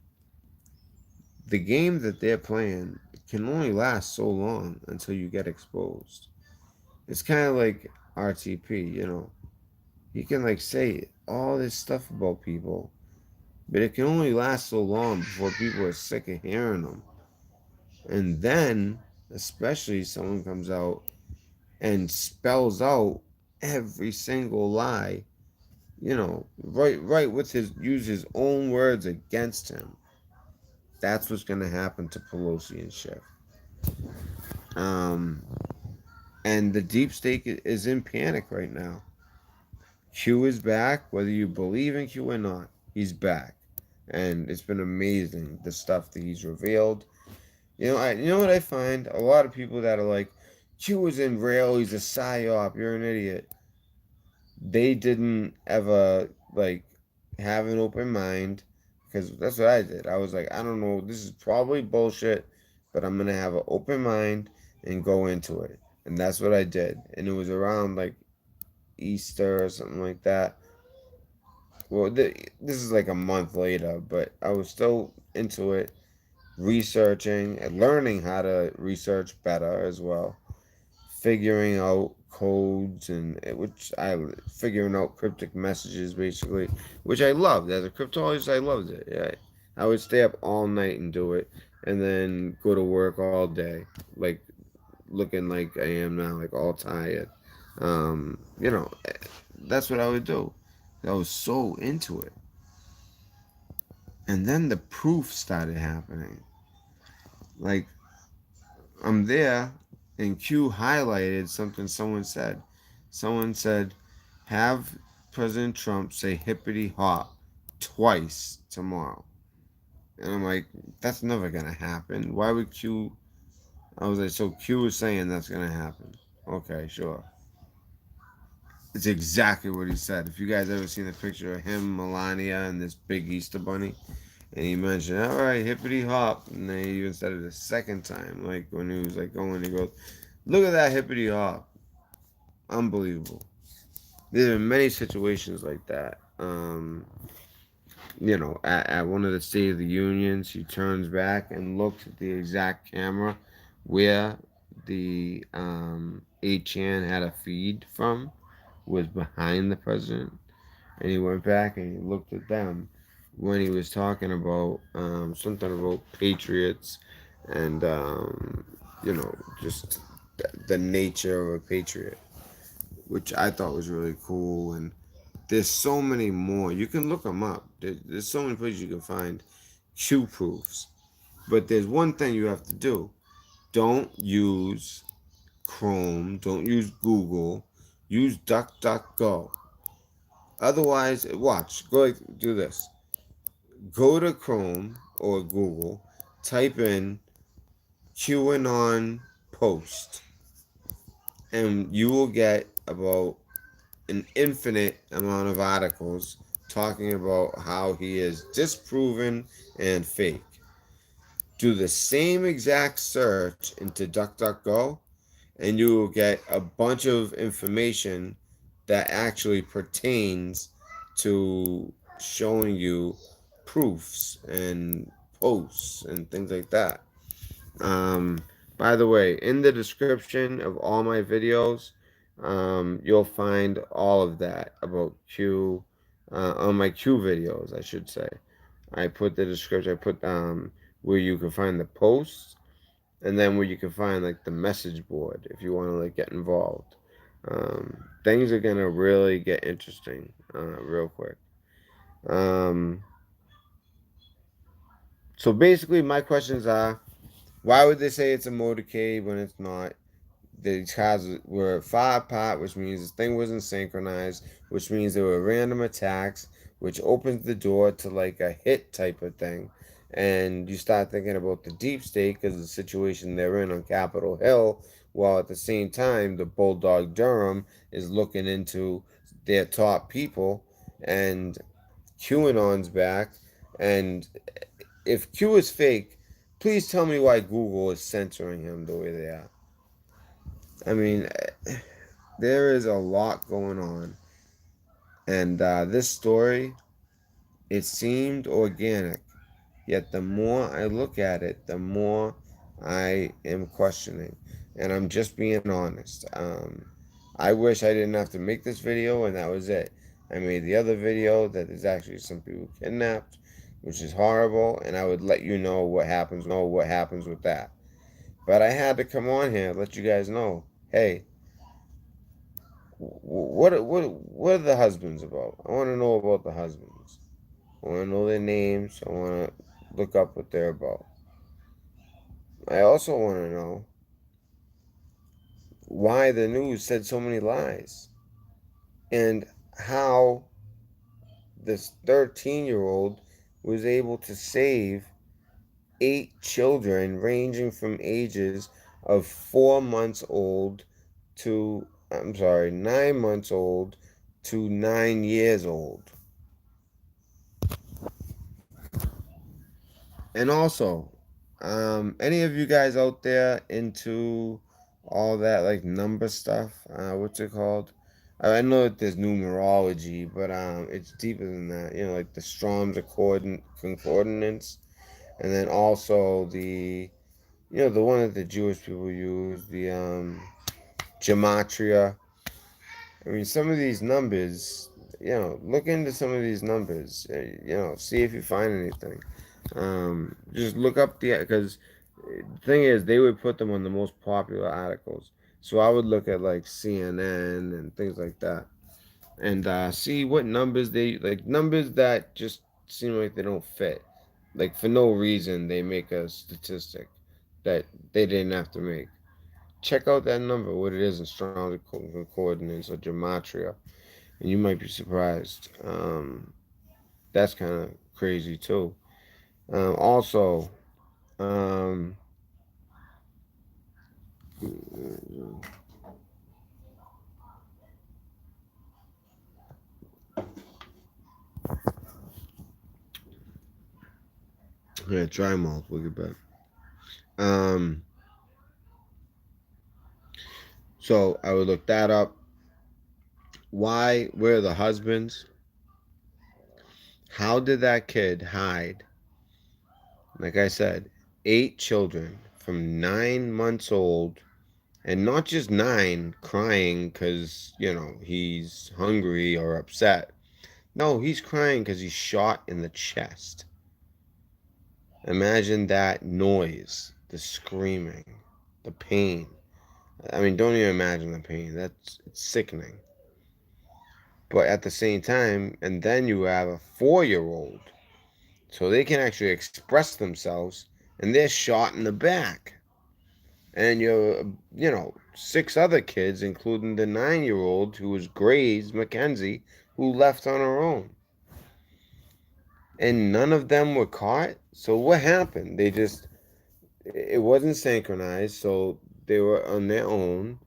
game that they're playing can only last so long until you get exposed. It's kind of like RTP, He can like say all this stuff about people, but it can only last so long before people are sick of hearing them. And then, especially someone comes out and spells out every single lie, right with his own words against him. That's what's gonna happen to Pelosi and Schiff. Um, and the deep state is in panic right now. Q is back, whether you believe in Q or not. He's back, and it's been amazing the stuff that he's revealed. You know what I find? A lot of people that are like, Q was in rail. He's a psyop. You're an idiot. They didn't ever like have an open mind because that's what I did. I was like, I don't know. This is probably bullshit, but I'm gonna have an open mind and go into it. And that's what I did. And it was around like Easter or something like that. Well, this is like a month later, but I was still into it, researching and learning how to research better as well, figuring out codes and figuring out cryptic messages basically, which I loved. As a cryptologist, I loved it. Yeah, I would stay up all night and do it, and then go to work all day, like looking like I am now, like all tired. Um, you know, that's what I would do. I was so into it. And then the proof started happening. Like, I'm there, and Q highlighted something someone said. Someone said, have President Trump say hippity hop twice tomorrow. And I'm like, that's never going to happen. Why would Q. I was like, so Q is saying that's going to happen. Okay, sure. It's exactly what he said. If you guys ever seen the picture of him, Melania, and this big Easter bunny, and he mentioned, all right, hippity hop, and then he even said it a second time, like when he was like going, he goes, look at that hippity hop, unbelievable. There are many situations like that. At one of the State of the Unions, he turns back and looks at the exact camera where the 8chan had a feed from was behind the president, and he went back and he looked at them when he was talking about something about patriots and just the nature of a patriot, which I thought was really cool. And there's so many more. You can look them up. There's so many places you can find Q proofs. But there's one thing you have to do. Don't use Chrome. Don't use Google. Use DuckDuckGo. Otherwise, watch. Go do this. Go to Chrome or Google. Type in QAnon post, and you will get about an infinite amount of articles talking about how he is disproven and fake. Do the same exact search into DuckDuckGo, and you will get a bunch of information that actually pertains to showing you proofs and posts and things like that. Um, by the way, in the description of all my videos, you'll find all of that about Q on my Q videos, I should say. I put the description. I put where you can find the posts, and then where you can find like the message board if you want to like get involved. Things are gonna really get interesting real quick. Um, so basically, my questions are: why would they say it's a motorcade when it's not? The cars were far apart, which means this thing wasn't synchronized, which means there were random attacks, which opens the door to like a hit type of thing. And you start thinking about the deep state because of the situation they're in on Capitol Hill, while at the same time, the Bulldog Durham is looking into their top people, and QAnon's back. And if Q is fake, please tell me why Google is censoring him the way they are. I mean, there is a lot going on, and this story, it seemed organic. Yet the more I look at it, the more I am questioning, and I'm just being honest. I wish I didn't have to make this video, and that was it. I made the other video that there's actually some people kidnapped, which is horrible, and I would let you know what happens with that. But I had to come on here and let you guys know, hey, what are the husbands about? I want to know about the husbands. I want to know their names. I want to look up what they're about. I also want to know why the news said so many lies and how this 13-year-old was able to save 8 children ranging from ages of 4 months old to, I'm sorry, 9 months old to 9 years old. And also, any of you guys out there into all that like number stuff? What's it called? I know that there's numerology, but it's deeper than that. You know, like the Strong's concordance, and then also the one that the Jewish people use, the gematria. I mean, some of these numbers, look into some of these numbers. See if you find anything. Just look up because the thing is, they would put them on the most popular articles. So I would look at like CNN and things like that, and see what numbers they like. Numbers that just seem like they don't fit. Like for no reason, they make a statistic that they didn't have to make. Check out that number, what it is in Strong's Concordance or Gematria, and you might be surprised. That's kind of crazy too. Also, um, yeah, dry mouth, we'll get back. Um, so I would look that up. Where are the husbands? How did that kid hide? Like I said, 8 children from 9 months old, and not just nine crying because, he's hungry or upset. No, he's crying because he's shot in the chest. Imagine that noise, the screaming, the pain. I mean, don't even imagine the pain. It's sickening. But at the same time, and then you have a 4-year-old, so they can actually express themselves, and they're shot in the back. And you're, six other kids, including the 9 year old who was Gray's Mackenzie, who left on her own. And none of them were caught. So what happened? It wasn't synchronized, so they were on their own,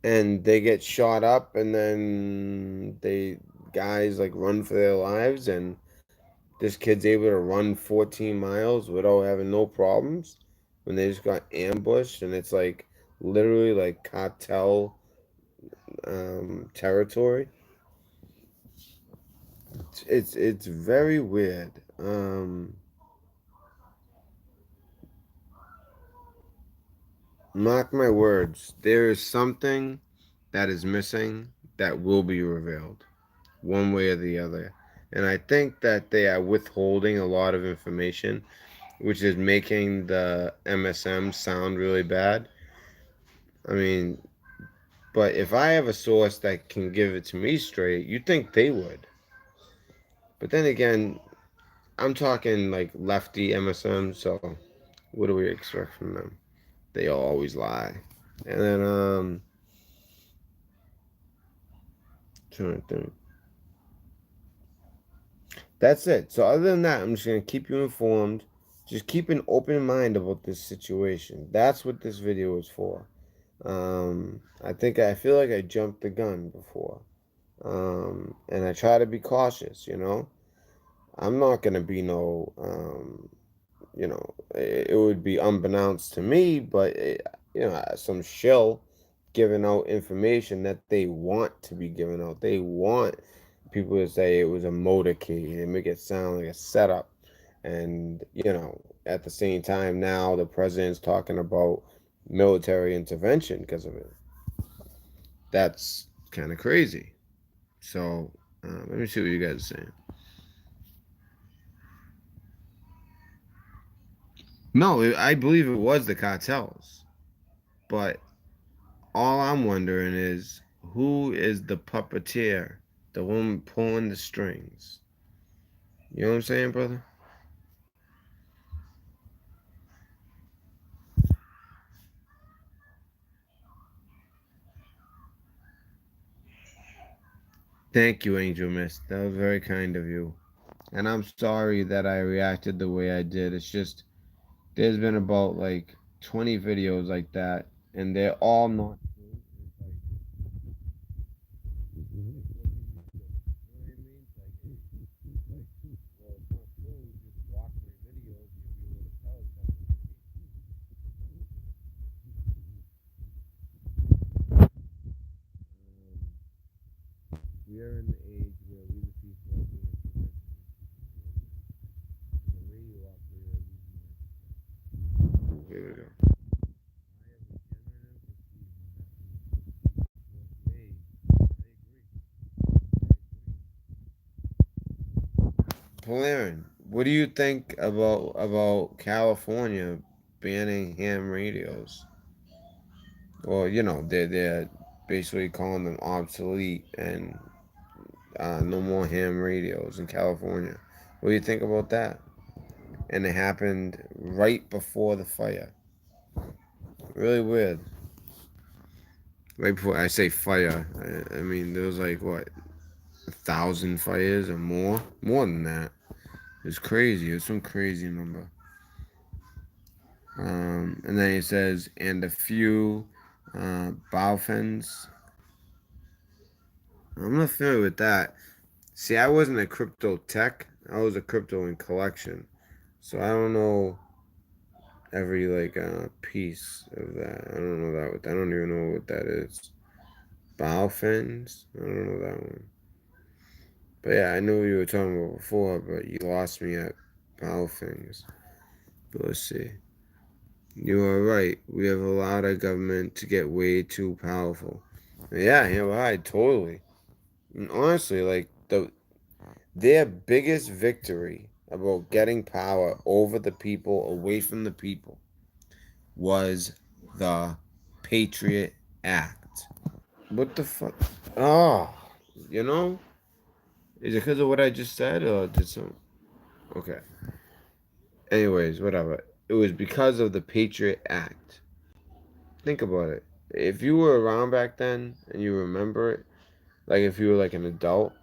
and they get shot up, and then they guys like run for their lives, and this kid's able to run 14 miles without having no problems when they just got ambushed, and it's like literally like cartel territory. It's very weird. Mark my words, there is something that is missing that will be revealed, one way or the other. And I think that they are withholding a lot of information, which is making the MSM sound really bad. I mean, but if I have a source that can give it to me straight, you'd think they would. But then again, I'm talking like lefty MSM, so what do we expect from them? They always lie. And then, trying to think. That's it. So other than that, I'm just gonna keep you informed. Just keep an open mind about this situation. That's what this video is for. I feel like I jumped the gun before, and I try to be cautious. I'm not gonna be no, it would be unbeknownst to me, but some shill giving out information that they want to be given out. They want people to say it was a motorcade and make it sound like a setup. And, at the same time, now the president's talking about military intervention because of it. That's kind of crazy. So, let me see what you guys are saying. No, I believe it was the cartels. But all I'm wondering is who is the puppeteer, the one pulling the strings? You know what I'm saying, brother? Thank you, Angel Mist. That was very kind of you. And I'm sorry that I reacted the way I did. It's just, there's been about like 20 videos like that, and they're all not true. We are in the age where we the people are being prevented. The radio operator using. Here we go. Polarin, what do you think about California banning ham radios? Well, they're basically calling them obsolete and no more ham radios in California. What do you think about that? And it happened right before the fire. Really weird. Right before I say fire, I mean there was like what 1,000 fires or more than that. It's crazy. It's some crazy number. And then it says and a few Baofens. I'm not familiar with that. See, I wasn't a crypto tech. I was a crypto in collection. So I don't know every like piece of that. I don't know that. I don't even know what that is. Baofens? I don't know that one. But yeah, I knew what you were talking about before, but you lost me at Baofens. But let's see. You are right. We have allowed our government to get way too powerful. Yeah, you're right. Totally. And honestly, like their biggest victory about getting power over the people, away from the people, was the Patriot Act. What the fuck? Oh, you know? Is it because of what I just said, or did some? Okay. Anyways, whatever. It was because of the Patriot Act. think about it. If you were around back then and you remember it, like if you were like an adult,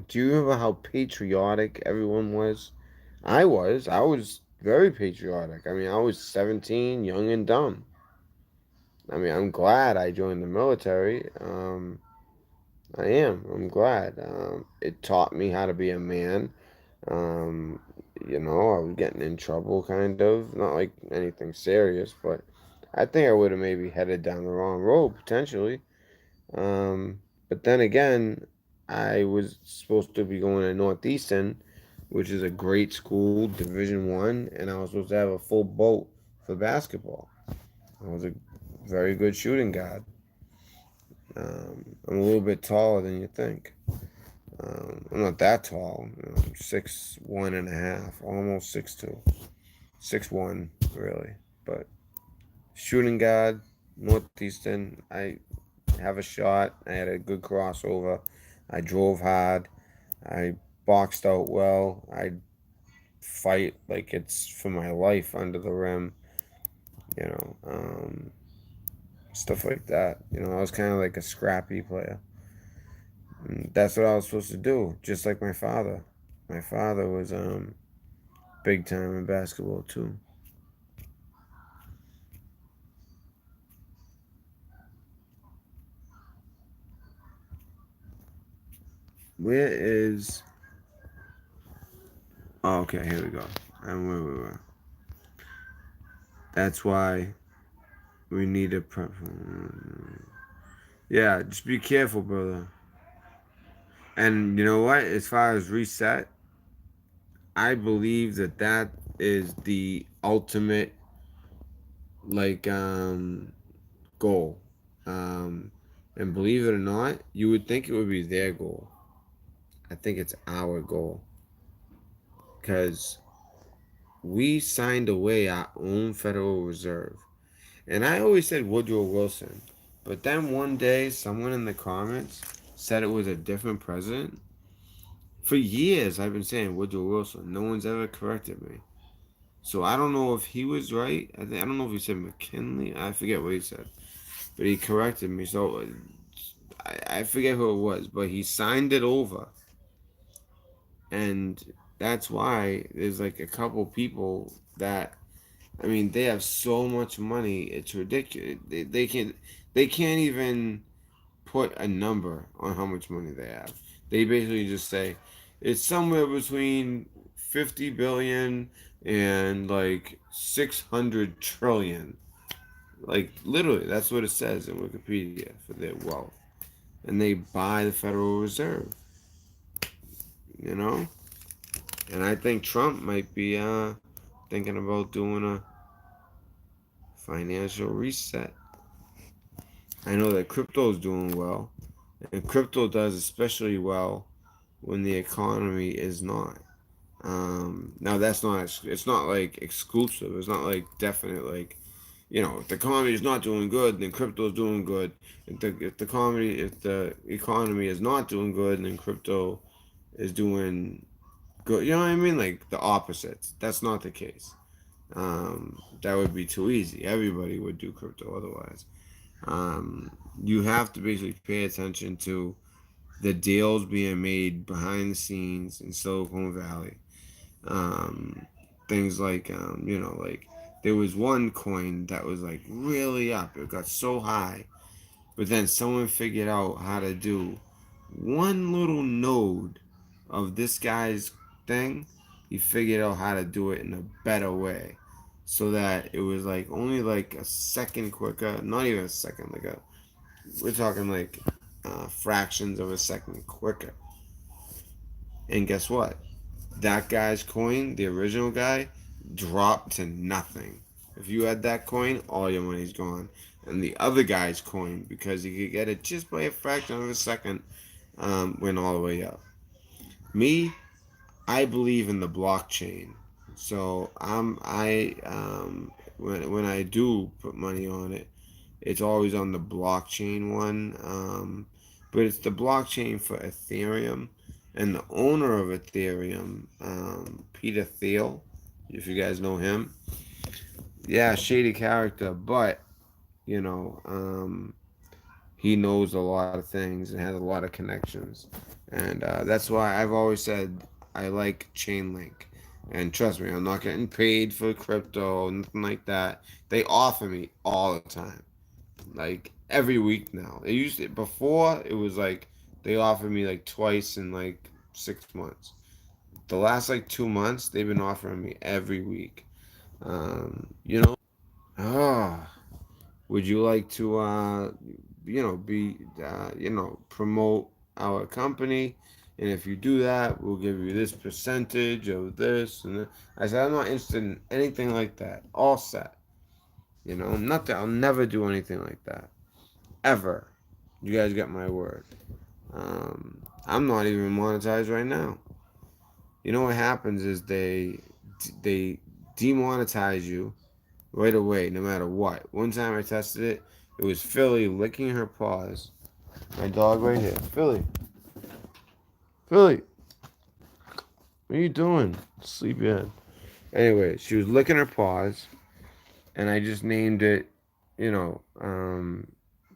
do you remember how patriotic everyone was? I was. I was very patriotic. I mean, I was 17, young and dumb. I mean, I'm glad I joined the military. I am. I'm glad. It taught me how to be a man. Um, I was getting in trouble, kind of. Not like anything serious, but I think I would have maybe headed down the wrong road potentially. But then again, I was supposed to be going to Northeastern, which is a great school, Division 1, and I was supposed to have a full boat for basketball. I was a very good shooting guard. I'm a little bit taller than you think. I'm not that tall. I'm 6'1.5", almost 6'2", 6'1", really. But shooting guard, Northeastern. I have a shot. I had a good crossover. I drove hard. I boxed out well. I fight like it's for my life under the rim. You know, stuff like that. I was kind of like a scrappy player. And that's what I was supposed to do, just like my father. My father was big time in basketball too. Where is? Oh, okay, here we go. And where we were. That's why we need a prep. Yeah, just be careful, brother. And you know what? As far as reset, I believe that is the ultimate like goal. Um, and believe it or not, you would think it would be their goal. I think it's our goal because we signed away our own Federal Reserve. And I always said Woodrow Wilson. But then one day, someone in the comments said it was a different president. For years, I've been saying Woodrow Wilson. No one's ever corrected me. So I don't know if he was right. I don't know if he said McKinley. I forget what he said. But he corrected me. So I forget who it was. But he signed it over. And that's why there's like a couple people that I mean, they have so much money, it's ridiculous. They can't even put a number on how much money they have. They basically just say it's somewhere between 50 billion and like 600 trillion. Like literally, that's what it says in Wikipedia for their wealth. And they buy the Federal Reserve, you know? And I think Trump might be thinking about doing a financial reset. I know that crypto is doing well, and crypto does especially well when the economy is not. Now that's not it's not like exclusive. It's not like definite like if the economy is not doing good, then crypto is doing good. If the economy is not doing good, then crypto is doing good. You know what I mean? Like the opposites. That's not the case. That would be too easy. Everybody would do crypto otherwise. You have to basically pay attention to the deals being made behind the scenes in Silicon Valley. Um, Things like, like there was one coin that was like really up. It got so high, but then someone figured out how to do one little node of this guy's thing. He figured out how to do it in a better way, so that it was like only like a second quicker. Not even a second, like a we're talking like fractions of a second quicker. And guess what? That guy's coin, the original guy, dropped to nothing. If you had that coin, all your money's gone. And the other guy's coin, because he could get it just by a fraction of a second, went all the way up. Me, I believe in the blockchain. So when I do put money on it, it's always on the blockchain one. But it's the blockchain for Ethereum, and the owner of Ethereum, Peter Thiel, if you guys know him. Yeah, shady character, but You know, he knows a lot of things and has a lot of connections, and that's why I've always said I like Chainlink. And trust me, I'm not getting paid for crypto, nothing like that. They offer me all the time, like every week now. They used it before. It was like they offered me like twice in like 6 months. The last like 2 months, they've been offering me every week. You know, oh, would you like to, promote our company? And if you do that, we'll give you this percentage of this and that. I said, I'm not interested in anything like that. All set. Nothing. I'll never do anything like that. Ever. You guys got my word. I'm not even monetized right now. You know what happens is they demonetize you right away, no matter what. One time I tested it, it was Philly licking her paws. My dog right here. Philly. Philly. What are you doing? Sleepyhead. Anyway, she was licking her paws, and I just named it,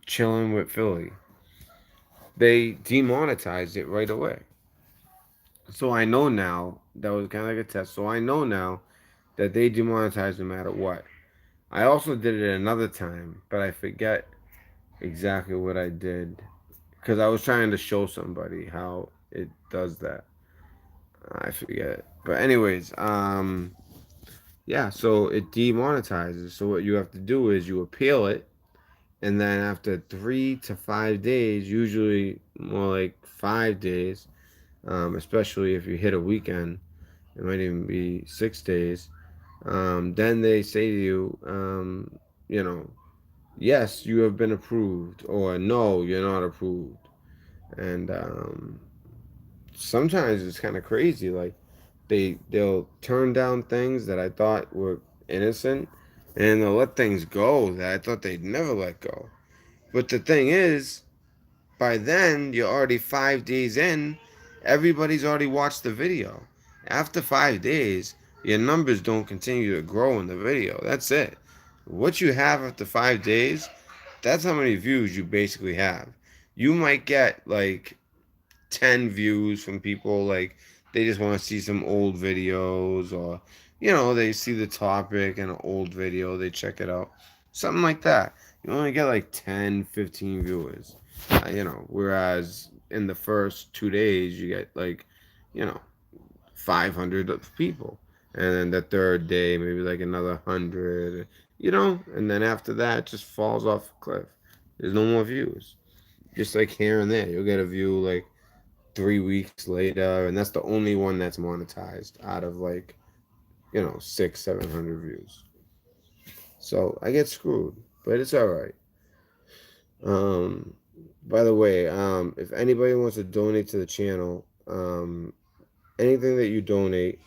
chilling with Philly. They demonetized it right away. So I know now, that was kind of like a test. So I know now that they demonetize no matter what. I also did it another time, but I forget exactly what I did because I was trying to show somebody how it does that. I forget. But anyways, yeah, so it demonetizes. So what you have to do is you appeal it, and then after 3 to 5 days, usually more like 5 days, especially if you hit a weekend, it might even be 6 days. Then they say to you, you know, yes, you have been approved, or no, you're not approved. And sometimes it's kind of crazy. Like they'll turn down things that I thought were innocent, and they'll let things go that I thought they'd never let go. But the thing is, by then you're already 5 days in. Everybody's already watched the video. After 5 days, your numbers don't continue to grow in the video. That's it. What you have after 5 days, that's how many views you basically have. You might get like 10 views from people like they just want to see some old videos, or they see the topic in an old video, they check it out, something like that. You only get like 10, 15 viewers, whereas in the first 2 days you get like you know 500 of people, and then the third day maybe like another 100, and then after that it just falls off a cliff. There's no more views. Just like here and there you'll get a view like 3 weeks later, and that's the only one that's monetized out of like 600, 700 views. So I get screwed, but it's all right. Um, by the way, if anybody wants to donate to the channel, anything that you donate,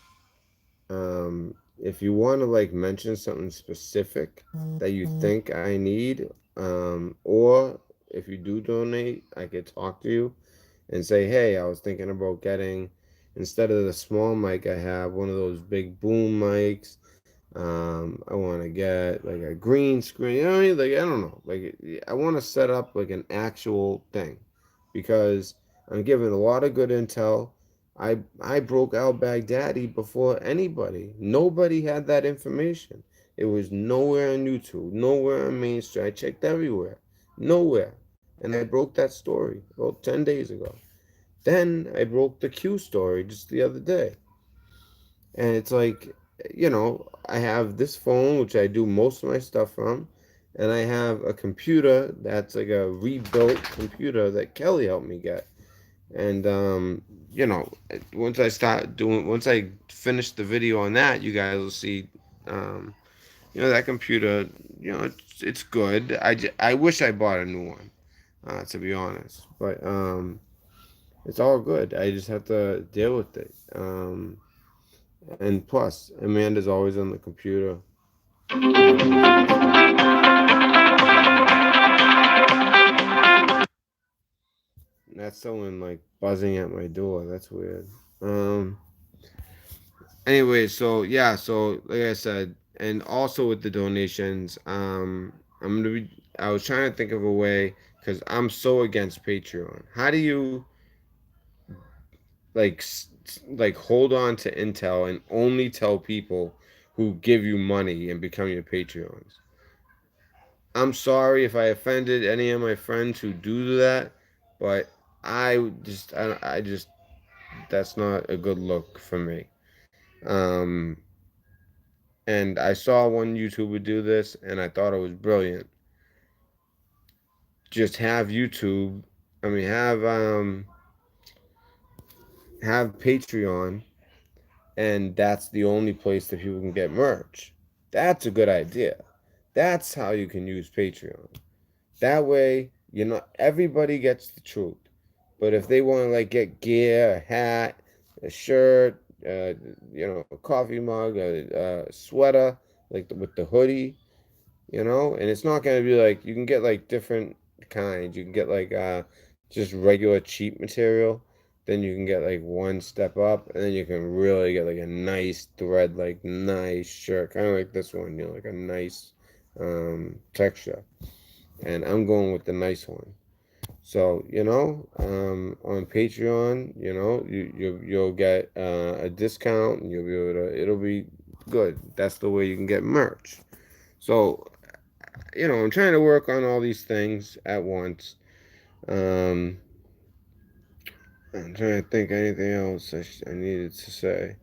if you want to like mention something specific that you think I need, or if you do donate, I could talk to you and say, hey, I was thinking about getting, instead of the small mic I have, one of those big boom mics. I want to get like a green screen. Like I don't know. Like I want to set up like an actual thing, because I'm giving a lot of good intel. I broke Al Baghdadi before anybody. Nobody had that information. It was nowhere on YouTube, nowhere on Main Street. I checked everywhere, nowhere, and I broke that story about 10 days ago. Then I broke the Q story just the other day. And it's like, I have this phone, which I do most of my stuff from, and I have a computer that's like a rebuilt computer that Kelly helped me get. And, once I finish the video on that, you guys will see, um, that computer, it's good. I wish I bought a new one, to be honest. But, it's all good. I just have to deal with it. And plus, Amanda's always on the computer. That's someone like buzzing at my door. That's weird. Um. Anyway, so yeah, so like I said, and also with the donations, I'm gonna be I was trying to think of a way because I'm so against Patreon. How do you like like hold on to intel and only tell people who give you money and become your Patreons? I'm sorry if I offended any of my friends who do that, but I just that's not a good look for me. Um, and I saw one YouTuber do this, and I thought it was brilliant. Just have YouTube, I mean, have Patreon, and that's the only place that people can get merch. That's a good idea. That's how you can use Patreon. That way, you know, everybody gets the truth. But if they want to like get gear, a hat, a shirt, a coffee mug, a sweater, like with the hoodie, and it's not gonna be like you can get like different kinds. You can get like just regular cheap material. Then you can get like one step up, and then you can really get like a nice thread, like nice shirt, kind of like this one, like a nice texture. And I'm going with the nice one. So on Patreon, you'll get a discount, and you'll be able to. It'll be good. That's the way you can get merch. So I'm trying to work on all these things at once. Um, I'm trying to think of anything else I needed to say.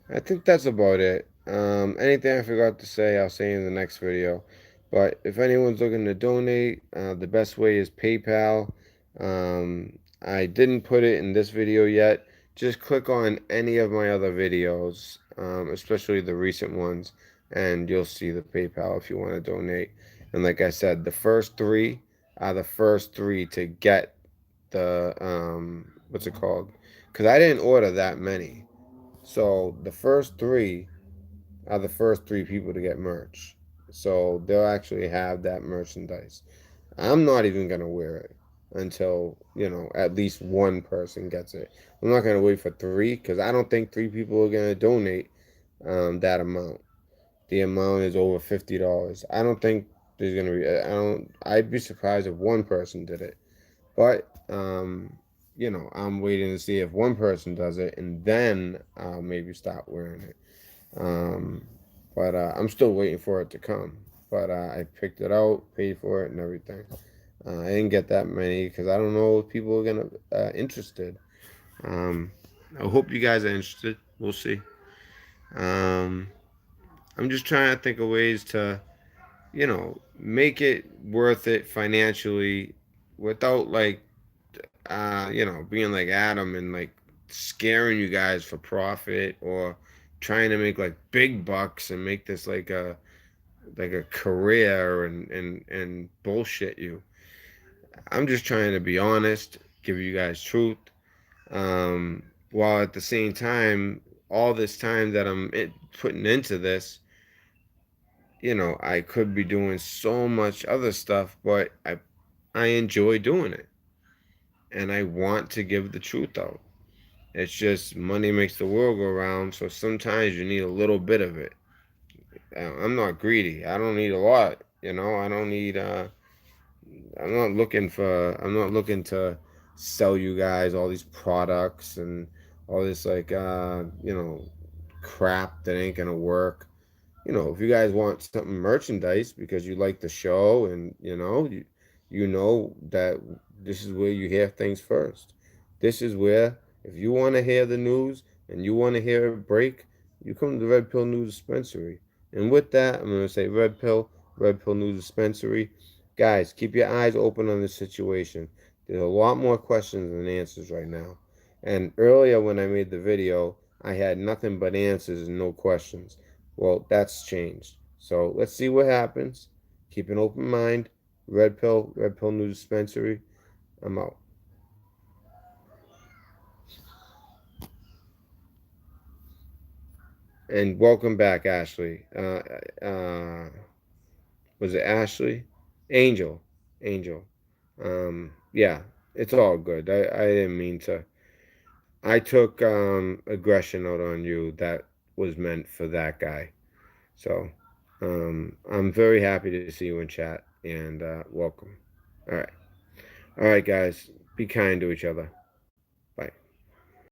I think that's about it. Anything I forgot to say, I'll say in the next video. But if anyone's looking to donate, the best way is PayPal. I didn't put it in this video yet. Just click on any of my other videos, especially the recent ones, and you'll see the PayPal if you want to donate. And like I said, the first three are the first three to get the, what's it called? Because I didn't order that many. So the first three are the first three people to get merch. So they'll actually have that merchandise. I'm not even gonna wear it until at least one person gets it. I'm not gonna wait for three because I don't think three people are gonna donate that amount. The amount is over $50. I don't think there's gonna be. I don't. I'd be surprised if one person did it. But I'm waiting to see if one person does it, and then I'll maybe stop wearing it. Um, but I'm still waiting for it to come. But I picked it out, paid for it, and everything. I didn't get that many because I don't know if people are gonna interested. Um, I hope you guys are interested. We'll see. Um, I'm just trying to think of ways to, make it worth it financially without like, being like Adam and like scaring you guys for profit or trying to make like big bucks and make this like a career and bullshit you. I'm just trying to be honest, give you guys truth, while at the same time, all this time that putting into this, I could be doing so much other stuff, but I enjoy doing it, and I want to give the truth out. It's just money makes the world go round, so sometimes you need a little bit of it. I'm not greedy. I don't need a lot. I don't need. I'm not looking to sell you guys all these products and all this like crap that ain't gonna work. If you guys want something merchandise because you like the show and you know that this is where you hear things first. This is where if you want to hear the news and you want to hear a break, you come to the Red Pill News Dispensary. And with that, I'm going to say Red Pill News Dispensary. Guys, keep your eyes open on this situation. There's a lot more questions than answers right now. And earlier when I made the video, I had nothing but answers and no questions. Well, that's changed. So let's see what happens. Keep an open mind. Red Pill News Dispensary. I'm out. And welcome back, Ashley. Was it Ashley? Angel. Angel. Yeah, it's all good. I didn't mean to. I took aggression out on you that was meant for that guy. So I'm very happy to see you in chat. and welcome. All right. All right, guys. Be kind to each other.